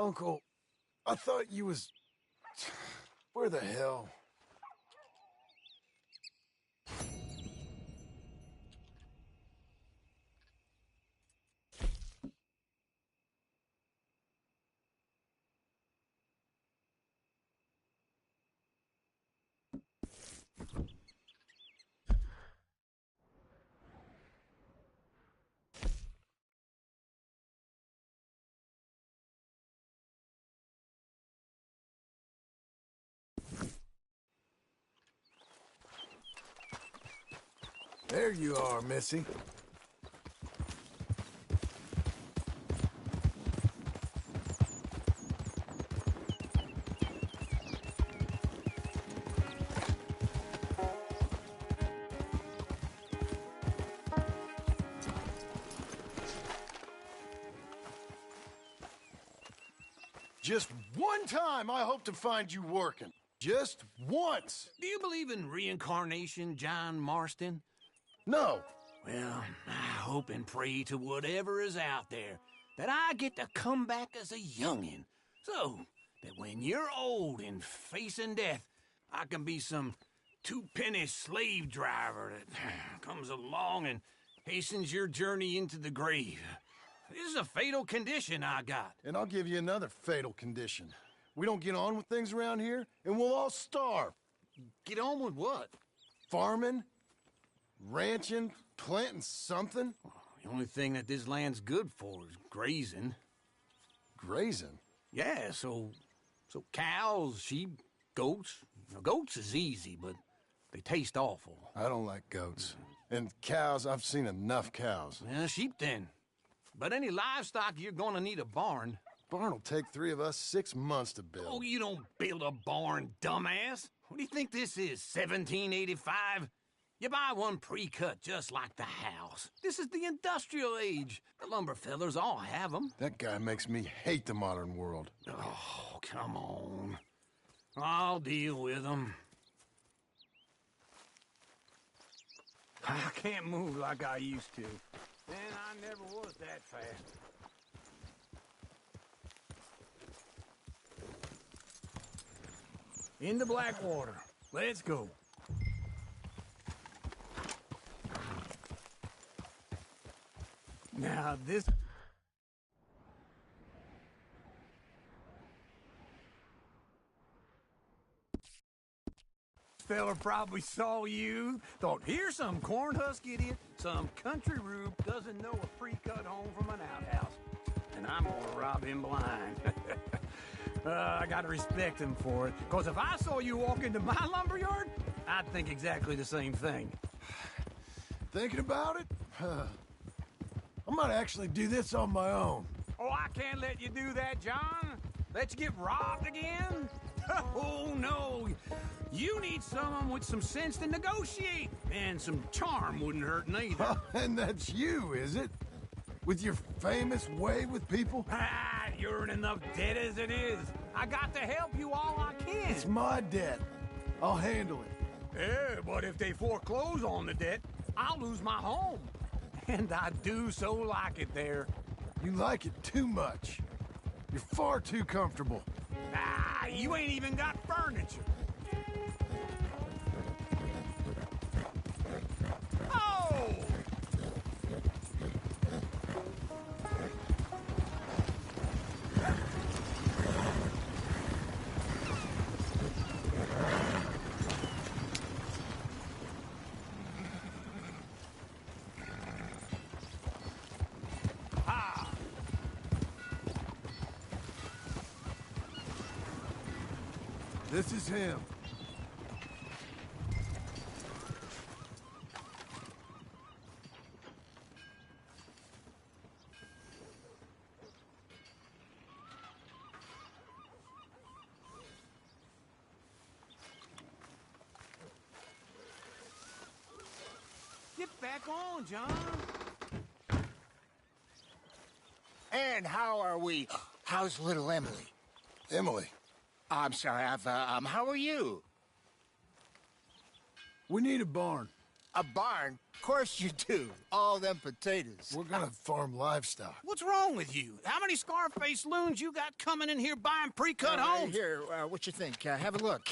Uncle, I thought you was... Where the hell? There you are, Missy. Just one time I hope to find you working. Just once. Do you believe in reincarnation, John Marston? No. Well, I hope and pray to whatever is out there that I get to come back as a youngin', so that when you're old and facing death, I can be some two-penny slave driver that comes along and hastens your journey into the grave. This is a fatal condition I got. And I'll give you another fatal condition. We don't get on with things around here, and we'll all starve. Get on with what? Farming, ranching, planting something. The only thing that this land's good for is grazing. Grazing? Yeah, so cows, sheep, goats. Now, goats is easy, but they taste awful. I don't like goats. And cows, I've seen enough cows. Yeah, sheep then. But any livestock, you're gonna need a barn. Barn will take 3 of us 6 months to build. Oh, you don't build a barn, dumbass. What do you think this is, 1785? You buy one pre-cut just like the house. This is the industrial age. The lumber fellers all have them. That guy makes me hate the modern world. Oh, come on. I'll deal with them. I can't move like I used to. And I never was that fast. Into Blackwater. Let's go. Now, this fella probably saw you, thought, here's some cornhusk idiot, some country rube doesn't know a pre-cut home from an outhouse. And I'm gonna rob him blind. I gotta respect him for it, because if I saw you walk into my lumberyard, I'd think exactly the same thing. Thinking about it? I might actually do this on my own. Oh, I can't let you do that, John. Let you get robbed again? Oh, no. You need someone with some sense to negotiate. And some charm wouldn't hurt neither. And that's you, is it? With your famous way with people? Ah, you're in enough debt as it is. I got to help you all I can. It's my debt. I'll handle it. Yeah, but if they foreclose on the debt, I'll lose my home. And I do so like it there. You like it too much. You're far too comfortable. Ah, you ain't even got furniture. Oh! This is him. Get back on, John. And how are we? How's little Emily? Emily? I'm sorry, how are you? We need a barn. A barn? Of course you do. All them potatoes. We're gonna farm livestock. What's wrong with you? How many Scarface loons you got coming in here buying pre-cut homes? Here, what you think? Have a look.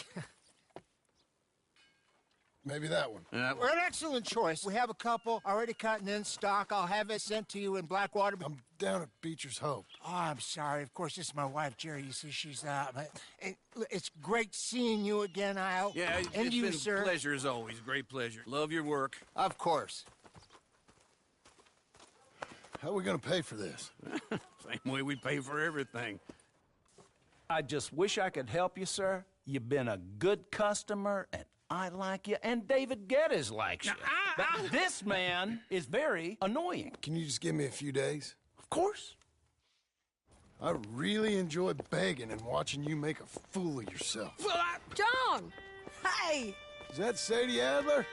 Maybe that one. Well, an excellent choice. We have a couple already cut and in stock. I'll have it sent to you in Blackwater. I'm down at Beecher's Hope. Oh, I'm sorry. Of course, this is my wife, Jerry. You see, she's it's great seeing you again, Al. Yeah, and it's you, been sir. a pleasure as always. Great pleasure. Love your work. Of course. How are we gonna pay for this? Same way we pay for everything. I just wish I could help you, sir. You've been a good customer, and I like you, and David Geddes likes you. But this man is very annoying. Can you just give me a few days? Of course. I really enjoy begging and watching you make a fool of yourself. John! Hey! Is that Sadie Adler?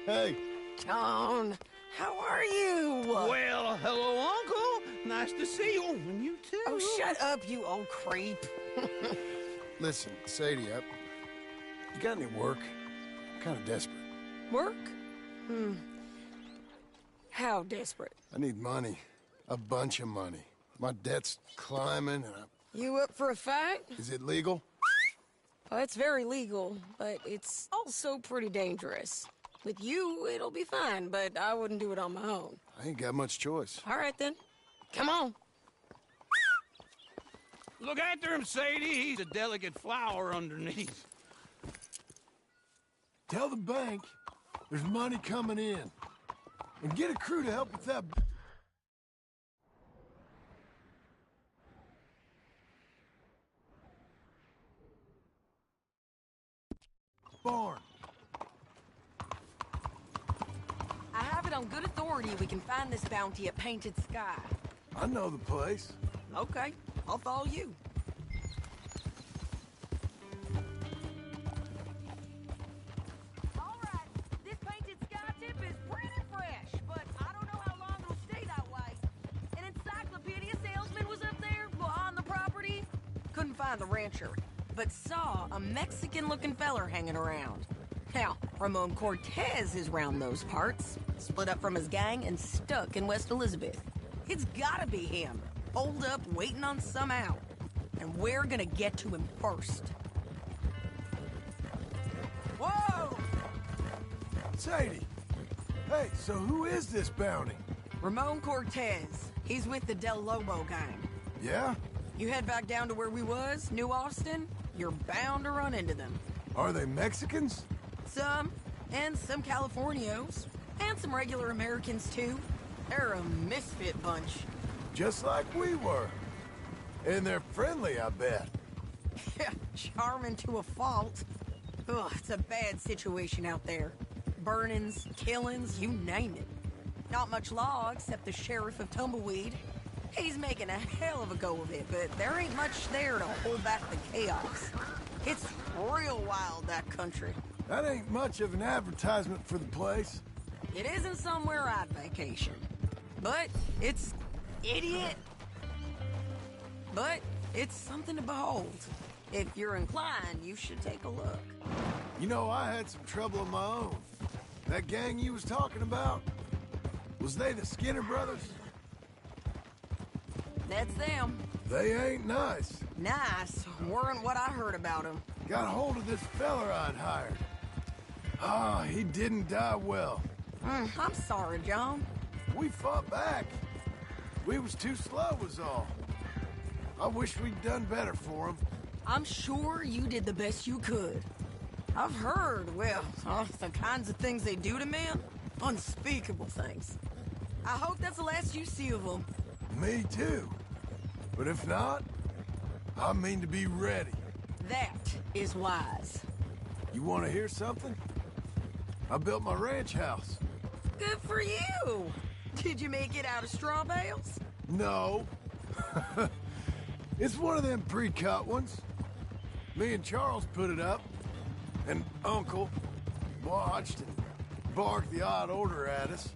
Hey. John, how are you? Well, hello, Uncle. Nice to see you. And you too. Oh, shut up, you old creep. Listen, Sadie, you got any work? I'm kind of desperate. Work? How desperate? I need money. A bunch of money. My debt's climbing and You up for a fight? Is it legal? Well, it's very legal, but it's also pretty dangerous. With you, it'll be fine, but I wouldn't do it on my own. I ain't got much choice. All right, then. Come on. Look after him, Sadie. He's a delicate flower underneath. Tell the bank there's money coming in. And get a crew to help with that. Barn. I have it on good authority we can find this bounty at Painted Sky. I know the place. Okay, I'll follow you. All right, this Painted Sky tip is pretty fresh, but I don't know how long it'll stay that way. An encyclopedia salesman was up there on the property. Couldn't find the rancher, but saw a Mexican-looking feller hanging around. Now, Ramon Cortez is round those parts, split up from his gang and stuck in West Elizabeth. It's gotta be him, holed up waiting on some out. And we're gonna get to him first. Whoa! Sadie! Hey, so who is this bounty? Ramon Cortez. He's with the Del Lobo gang. Yeah? You head back down to where we was, New Austin, you're bound to run into them. Are they Mexicans? Some, and some Californios, and some regular Americans too. They're a misfit bunch. Just like we were. And they're friendly, I bet. Charming to a fault. Ugh, it's a bad situation out there. Burnings, killings, you name it. Not much law except the sheriff of Tumbleweed. He's making a hell of a go of it, but there ain't much there to hold back the chaos. It's real wild, that country. That ain't much of an advertisement for the place. It isn't somewhere I'd vacation. But it's idiot. But it's something to behold. If you're inclined, you should take a look. You know, I had some trouble of my own. That gang you was talking about, was they the Skinner brothers? That's them. They ain't nice. Nice weren't what I heard about them. Got hold of this feller I'd hired. Ah, he didn't die well. I'm sorry, John. We fought back. We was too slow was all. I wish we'd done better for him. I'm sure you did the best you could. I've heard, well, the kinds of things they do to men. Unspeakable things. I hope that's the last you see of them. Me too. But if not, I mean to be ready. That is wise. You want to hear something? I built my ranch house. Good for you. Did you make it out of straw bales? No. It's one of them pre-cut ones. Me and Charles put it up, and Uncle watched and barked the odd order at us.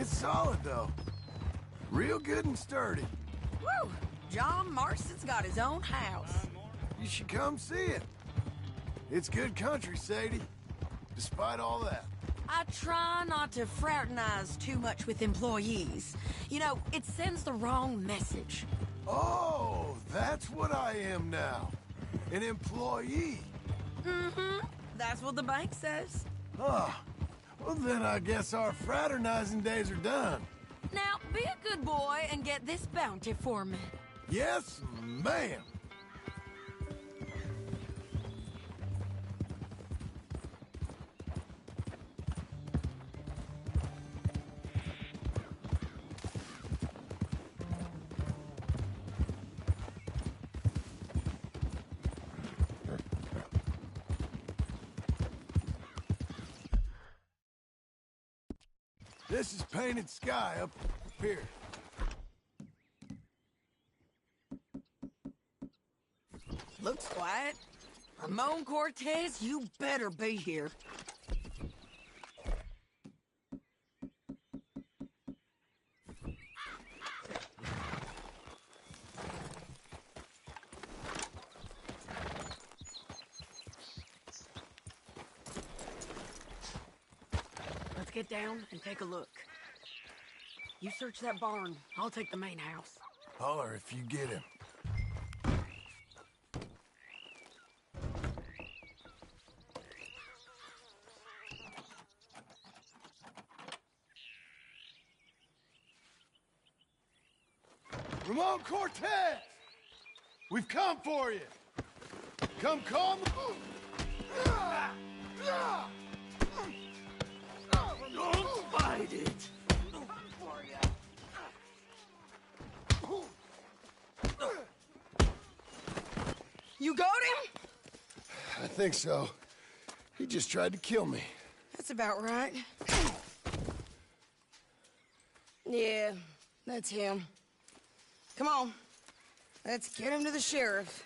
It's solid, though. Real good and sturdy. Woo! John Marston's got his own house. You should come see it. It's good country, Sadie. Despite all that. I try not to fraternize too much with employees. You know, it sends the wrong message. Oh, that's what I am now. An employee. Mm-hmm. That's what the bank says. Oh, well then I guess our fraternizing days are done. Now, be a good boy and get this bounty for me. Yes, ma'am. This is Painted Sky up here. Looks quiet. Ramon Cortez, you better be here. Let's get down and take a look. You search that barn. I'll take the main house. Holler if you get him. Ramon Cortez! We've come for you! Come calm. Don't fight it! You got him? I think so. He just tried to kill me. That's about right. Yeah, that's him. Come on. Let's get him to the sheriff.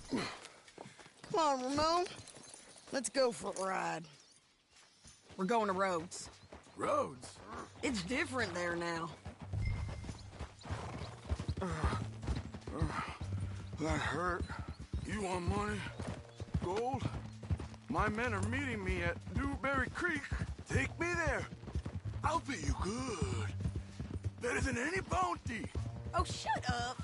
Come on, Ramon. Let's go for a ride. We're going to Rhodes. Rhodes? It's different there now. That hurt. You want money? Gold? My men are meeting me at Dewberry Creek. Take me there. I'll pay you good. Better than any bounty. Oh, shut up.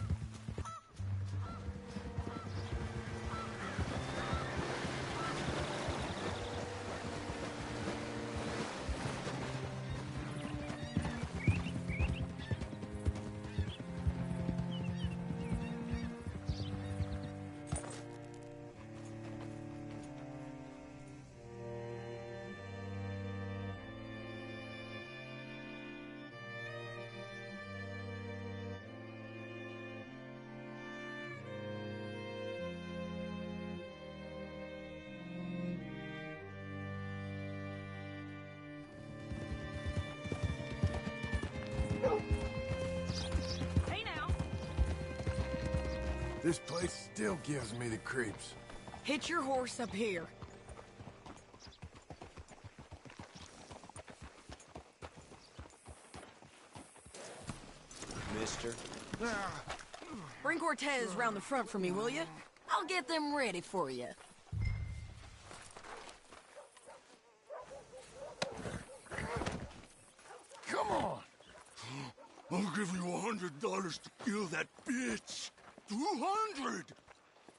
Hey now. This place still gives me the creeps. Hitch your horse up here. Mister? Bring Cortez round the front for me, will you? I'll get them ready for you. Come on. I'll give you $100 to kill that bitch. 200.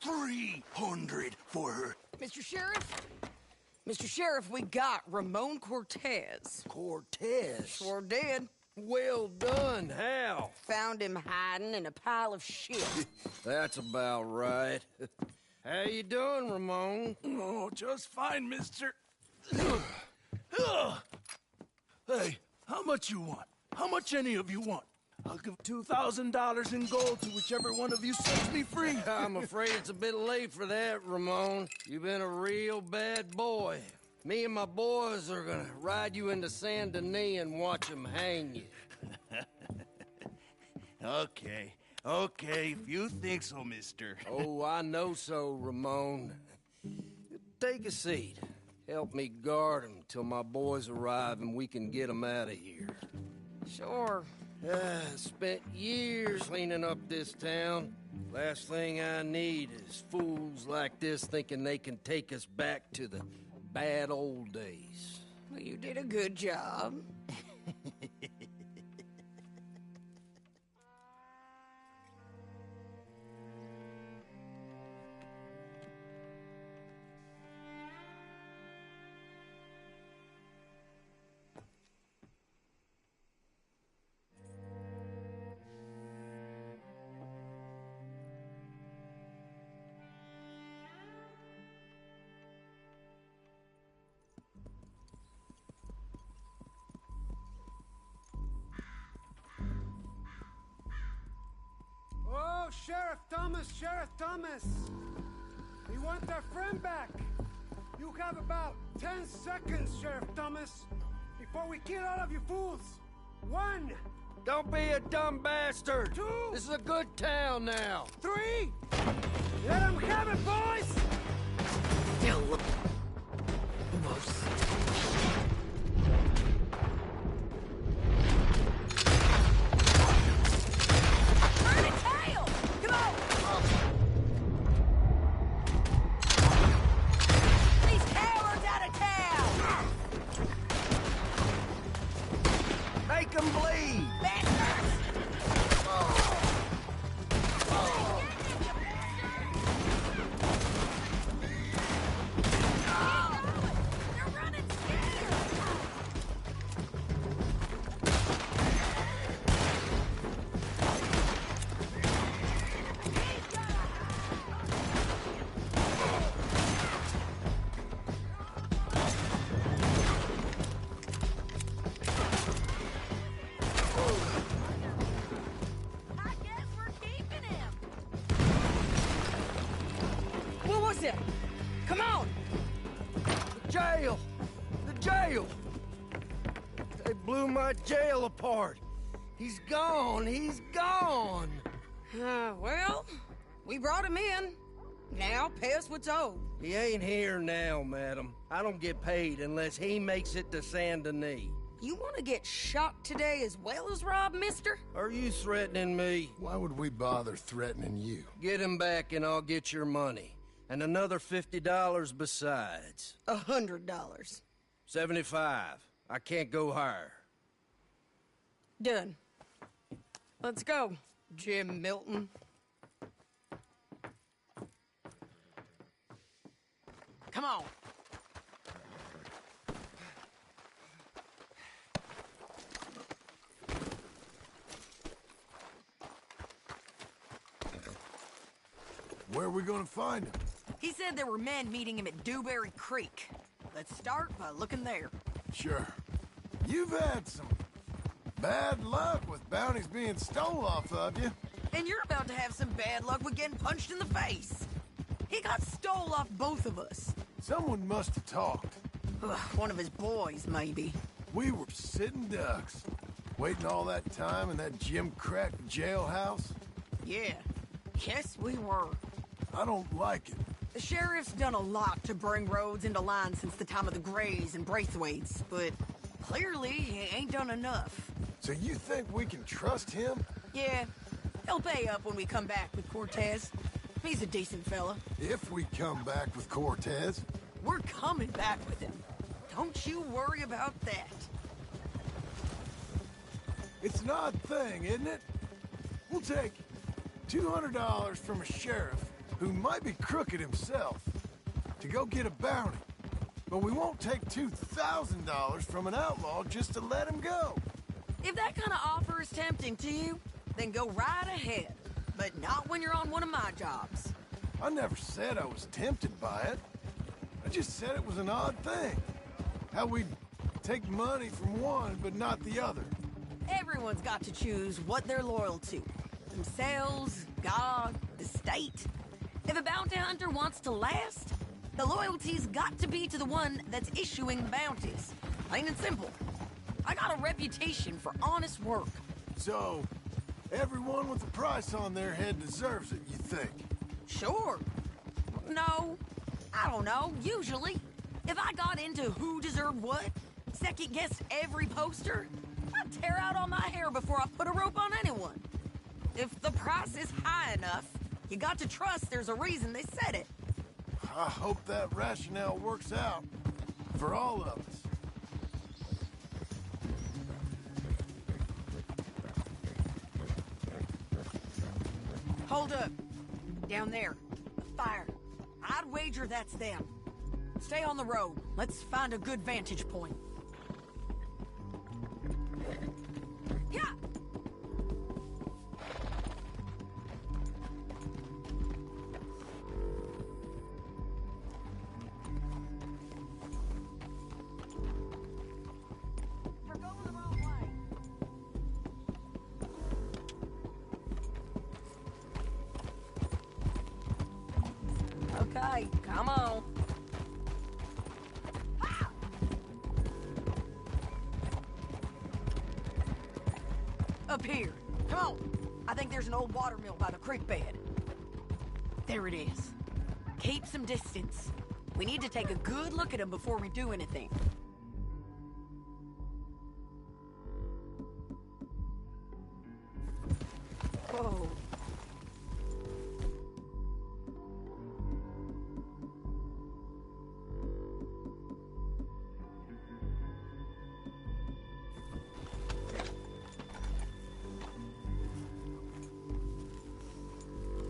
300 for her. Mr. Sheriff? Mr. Sheriff, we got Ramon Cortez. Cortez? Sure did. Well done. How? Found him hiding in a pile of shit. That's about right. How you doing, Ramon? Oh, just fine, mister. Hey, how much you want? How much any of you want? I'll give $2,000 in gold to whichever one of you sets me free. I'm afraid it's a bit late for that, Ramon. You've been a real bad boy. Me and my boys are gonna ride you into Saint Denis and watch them hang you. Okay, if you think so, mister. Oh, I know so, Ramon. Take a seat. Help me guard them till my boys arrive and we can get them out of here. Sure. Spent years cleaning up this town. Last thing I need is fools like this thinking they can take us back to the bad old days. Well, you did a good job. Oh, Sheriff Thomas, Sheriff Thomas! We want our friend back. You have about 10 seconds, Sheriff Thomas, before we kill all of you fools. 1. Don't be a dumb bastard. 2. This is a good town now. 3. Let them have it, boys! Make them bleed! What was it? Come on! The jail! The jail! They blew my jail apart. He's gone! He's gone! Well, we brought him in. Now, pay us what's owed. He ain't here now, madam. I don't get paid unless he makes it to Saint Denis. You want to get shot today as well as rob, mister? Are you threatening me? Why would we bother threatening you? Get him back and I'll get your money. And another $50 besides. $100. 75. I can't go higher. Done. Let's go, Jim Milton. Come on. Where are we gonna find him? He said there were men meeting him at Dewberry Creek. Let's start by looking there. Sure. You've had some bad luck with bounties being stole off of you. And you're about to have some bad luck with getting punched in the face. He got stole off both of us. Someone must have talked. One of his boys, maybe. We were sitting ducks, waiting all that time in that gim-crack jailhouse. Yeah. Yes, we were. I don't like it. The sheriff's done a lot to bring roads into line since the time of the Grays and Braithwaites, but clearly he ain't done enough. So you think we can trust him? Yeah. He'll pay up when we come back with Cortez. He's a decent fella. If we come back with Cortez. We're coming back with him. Don't you worry about that. It's an odd thing, isn't it? We'll take $200 from a sheriff who might be crooked himself to go get a bounty. But we won't take $2,000 from an outlaw just to let him go. If that kind of offer is tempting to you, then go right ahead. But not when you're on one of my jobs. I never said I was tempted by it. I just said it was an odd thing. How we'd take money from one but not the other. Everyone's got to choose what they're loyal to. Themselves, God, the state. If a bounty hunter wants to last, the loyalty's got to be to the one that's issuing bounties. Plain and simple. I got a reputation for honest work. So, everyone with a price on their head deserves it, you think? Sure. No. I don't know, usually. If I got into who deserved what, second-guessed every poster, I'd tear out all my hair before I put a rope on anyone. If the price is high enough, you got to trust there's a reason they said it. I hope that rationale works out for all of us. Hold up. Down there. A fire. I'd wager that's them. Stay on the road. Let's find a good vantage point. Yeah! We're going the wrong way. Okay, come on. Up here. Come on. I think there's an old water mill by the creek bed. There it is. Keep some distance. We need to take a good look at him before we do anything. Whoa.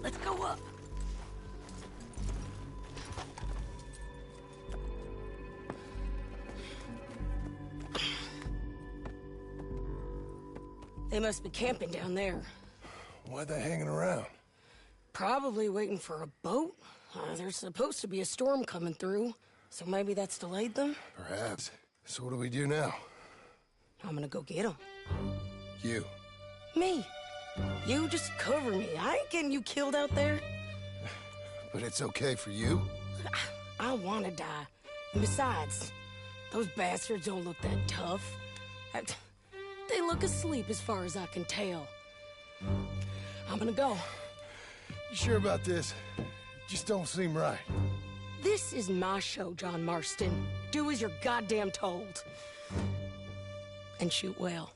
Let's go up. They must be camping down there. Why they hanging around? Probably waiting for a boat. There's supposed to be a storm coming through, so maybe that's delayed them? Perhaps. So what do we do now? I'm gonna go get them. You. Me. You just cover me. I ain't getting you killed out there. But it's okay for you? I wanna die. And besides, those bastards don't look that tough. They look asleep as far as I can tell. I'm gonna go. You sure about this? Just don't seem right. This is my show, John Marston. Do as you're goddamn told. And shoot well.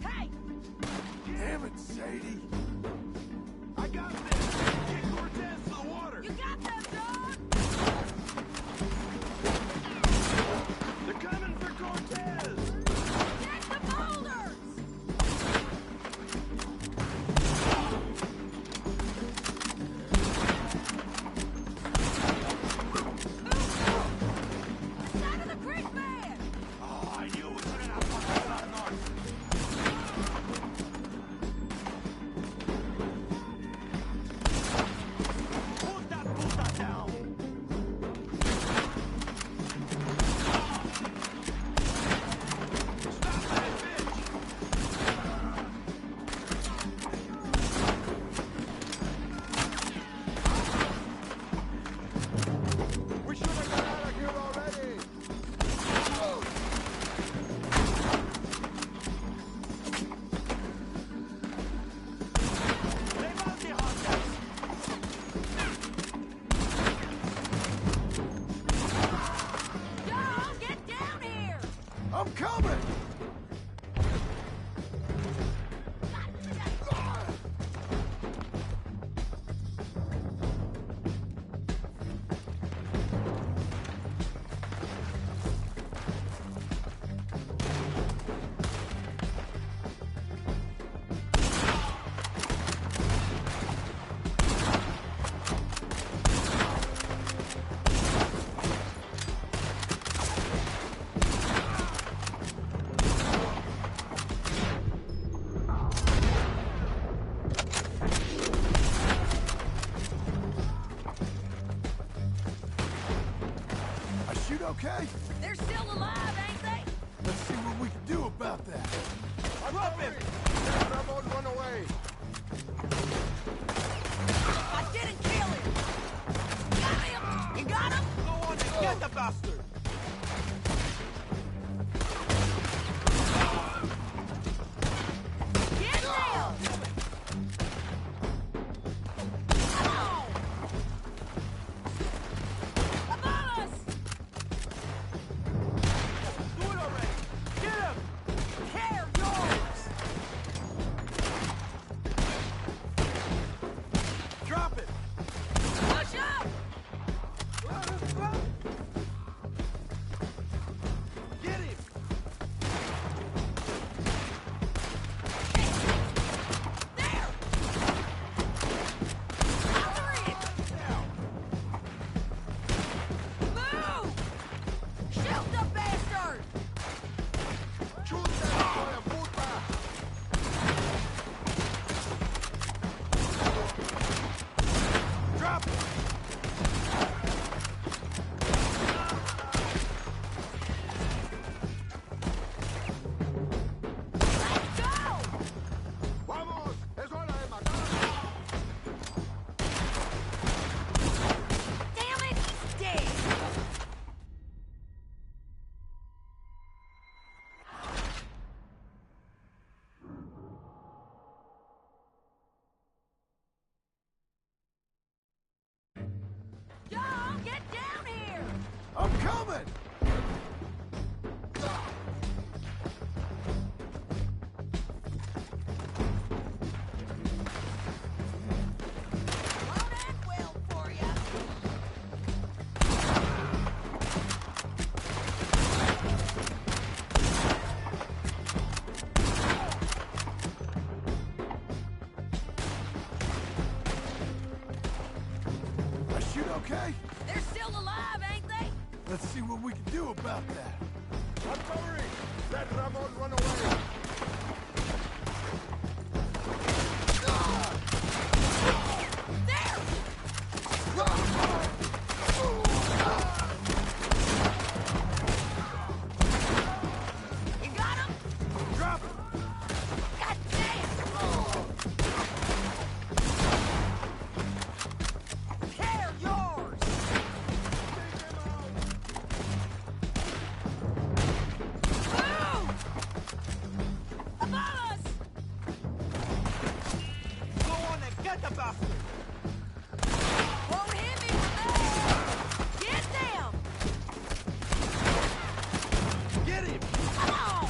Hey! Damn it, Sadie. I got this. Get Cortez to the water. You got that, John? They're coming for Cortez. Get the boulders! Side of the creek bed! Oh, I knew we couldn't have fucking gone north. Put that puta down. Stop that bitch. We should have got out of here already. John, get down here! I'm coming! I'm covering! Let Ramon run away! You got him? Drop him! God damn! They're yours! Move! Above us! Go on and get the bastard! Won't hit me from there! Get them! Get him! Come on!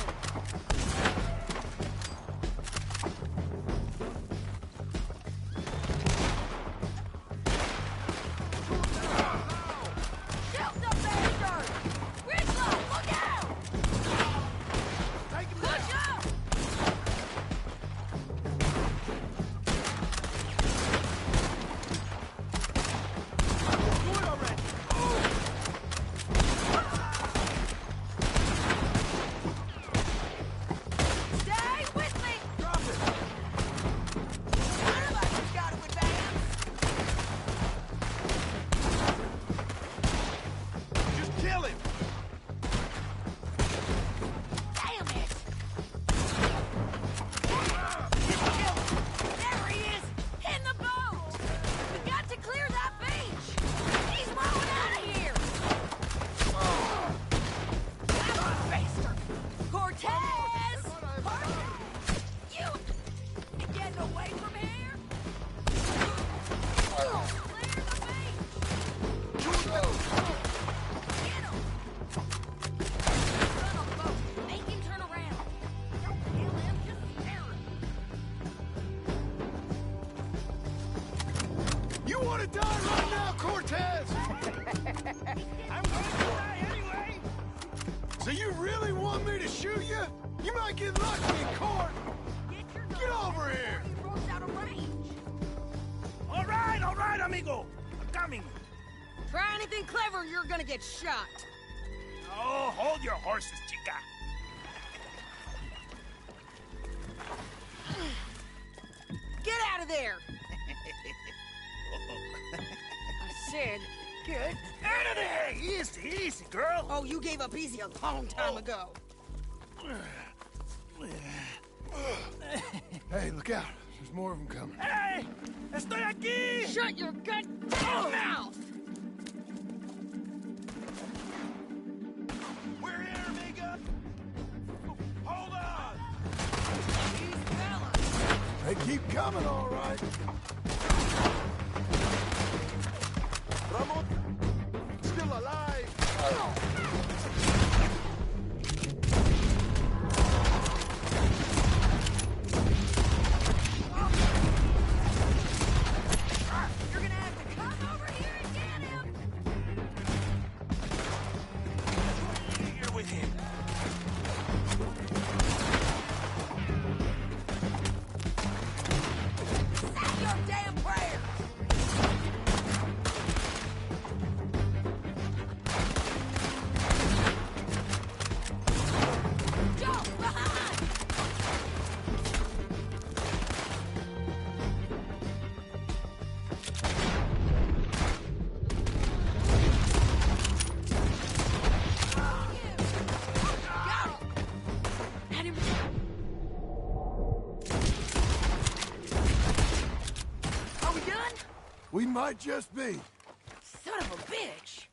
Shoot the bastard! Ridgelo, look out! Push up! Do it already! Stay with me! Drop it! None of us has got to advance! Just kill him! Damn it! There he is! In the boat! We got to clear that beach! He's rolling out of here! Bastard! Cortez! You getting away from here? Clear the beach! Get him! Run on the boat! Make him turn around! Don't kill him, just scare him! You want to die right now, Cortez? I'm going to die anyway! So you really want me to shoot you? You might get lucky in court. Get over here. He rolls out of range! All right, amigo! I'm coming! Try anything clever, you're gonna get shot! Oh, hold your horses, chica! Get out of there! I said, get Out of there! Easy, easy, girl! Oh, you gave up easy a long time ago. Hey, look out. There's more of them coming. Hey! Estoy aquí! Shut your goddamn mouth! We're here, amiga! Hold on! These fellas! They keep coming, all right. Ramon! Still alive! You're gonna have to come over here and get him! Here with him. Say your damn prayers! Jump behind! Got him! Had him. Are we done? We might just be. Son of a bitch!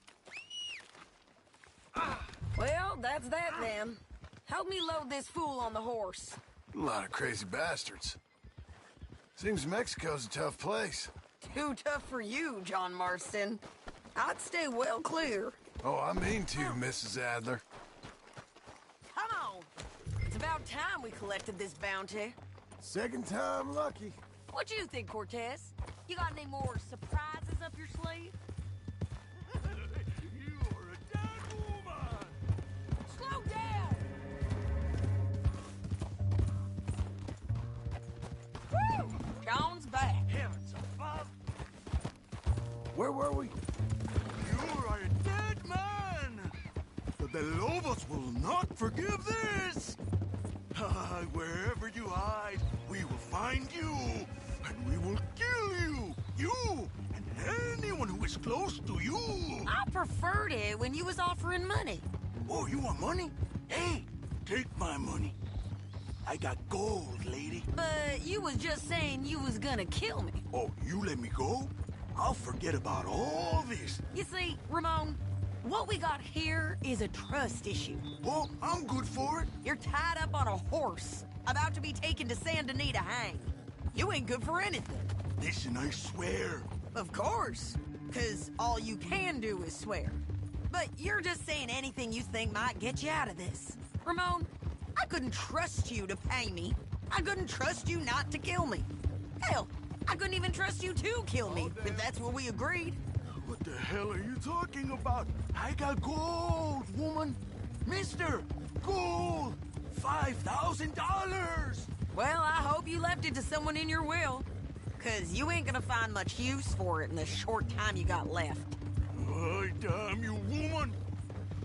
Well, that's that then. Help me load this fool on the horse. A lot of crazy bastards. Seems Mexico's a tough place. Too tough for you, John Marston. I'd stay well clear. Oh, I mean to, Mrs. Adler. Come on. It's about time we collected this bounty. Second time lucky. What you think, Cortez? You got any more surprises up your sleeve? You are a dead woman! Slow down! Woo! John's back. Heavens above! Where were we? You are a dead man! But the Lobos will not Forgive this! Wherever you hide, we will find you, and we will kill you! You, and anyone who is close to you! I preferred it when you was offering money. Oh, you want money? Hey, take my money. I got gold, lady. But you was just saying you was gonna kill me. Oh, you let me go? I'll forget about all this. You see, Ramon, what we got here is a trust issue. Oh, I'm good for it. You're tied up on a horse, about to be taken to Saint Denis to hang. You ain't good for anything. Listen, I swear. Of course, because all you can do is swear. But you're just saying anything you think might get you out of this. Ramon, I couldn't trust you to pay me. I couldn't trust you not to kill me. Hell, I couldn't even trust you to kill me, if that's what we agreed. What the hell are you talking about? I got gold, woman. Mister, gold. $5,000. Well, I hope you left it to someone in your will. Because you ain't gonna find much use for it in the short time you got left. Oh, damn you, woman.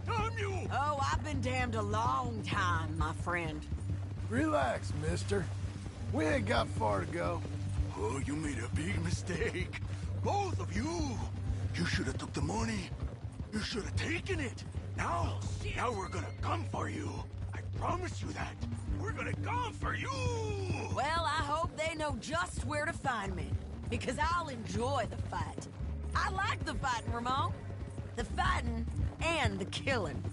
Damn you. Oh, I've been damned a long time, my friend. Relax, mister. We ain't got far to go. Oh, you made a big mistake. Both of you. You should have took the money. You should have taken it. Now we're gonna come for you. I promise you that. We're gonna come for you. Well, I hope they know just where to find me. Because I'll enjoy the fight. I like the fighting, Ramon. The fighting and the killing.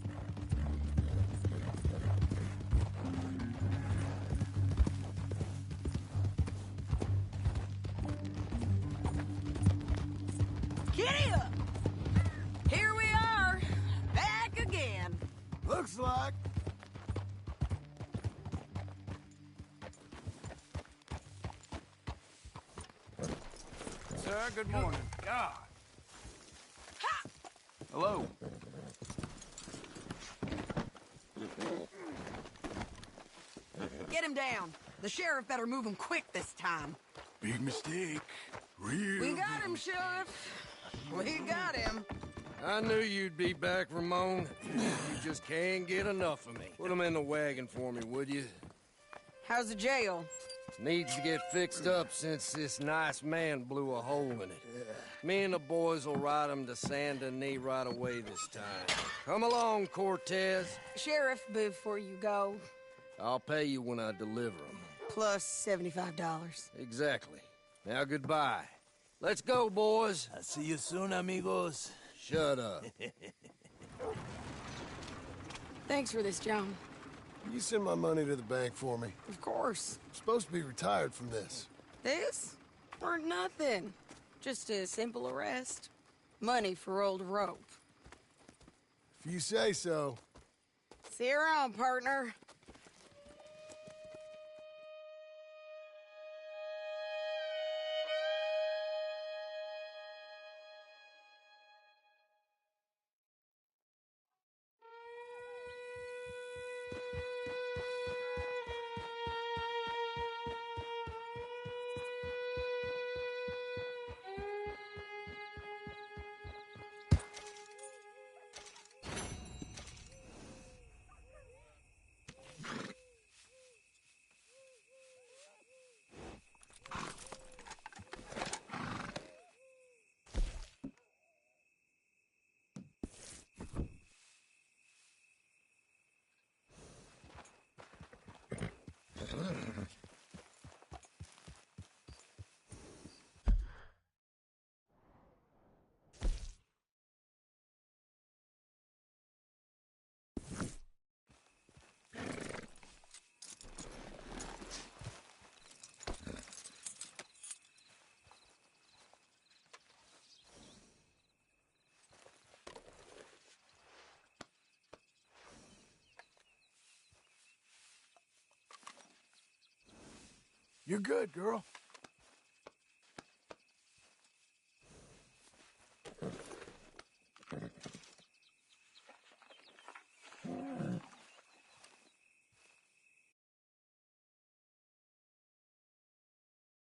Giddy up! Here we are, back again. Looks like. Sir, good morning. God. Hello. Get him down. The sheriff better move him quick this time. Big mistake. Real. We got him, Sheriff. We got him. I knew you'd be back, Ramon. You just can't get enough of me. Put him in the wagon for me, would you? How's the jail? Needs to get fixed up since this nice man blew a hole in it. Me and the boys will ride him to Saint Denis right away this time. Come along, Cortez. Sheriff, before you go, I'll pay you when I deliver him. plus $75. Exactly. Now, goodbye. Let's go, boys. I'll see you soon, amigos. Shut up. Thanks for this, John. You send my money to the bank for me. Of course. I'm supposed to be retired from this. This? Or nothing. Just a simple arrest. Money for old rope. If you say so. See you around, partner. You're good, girl.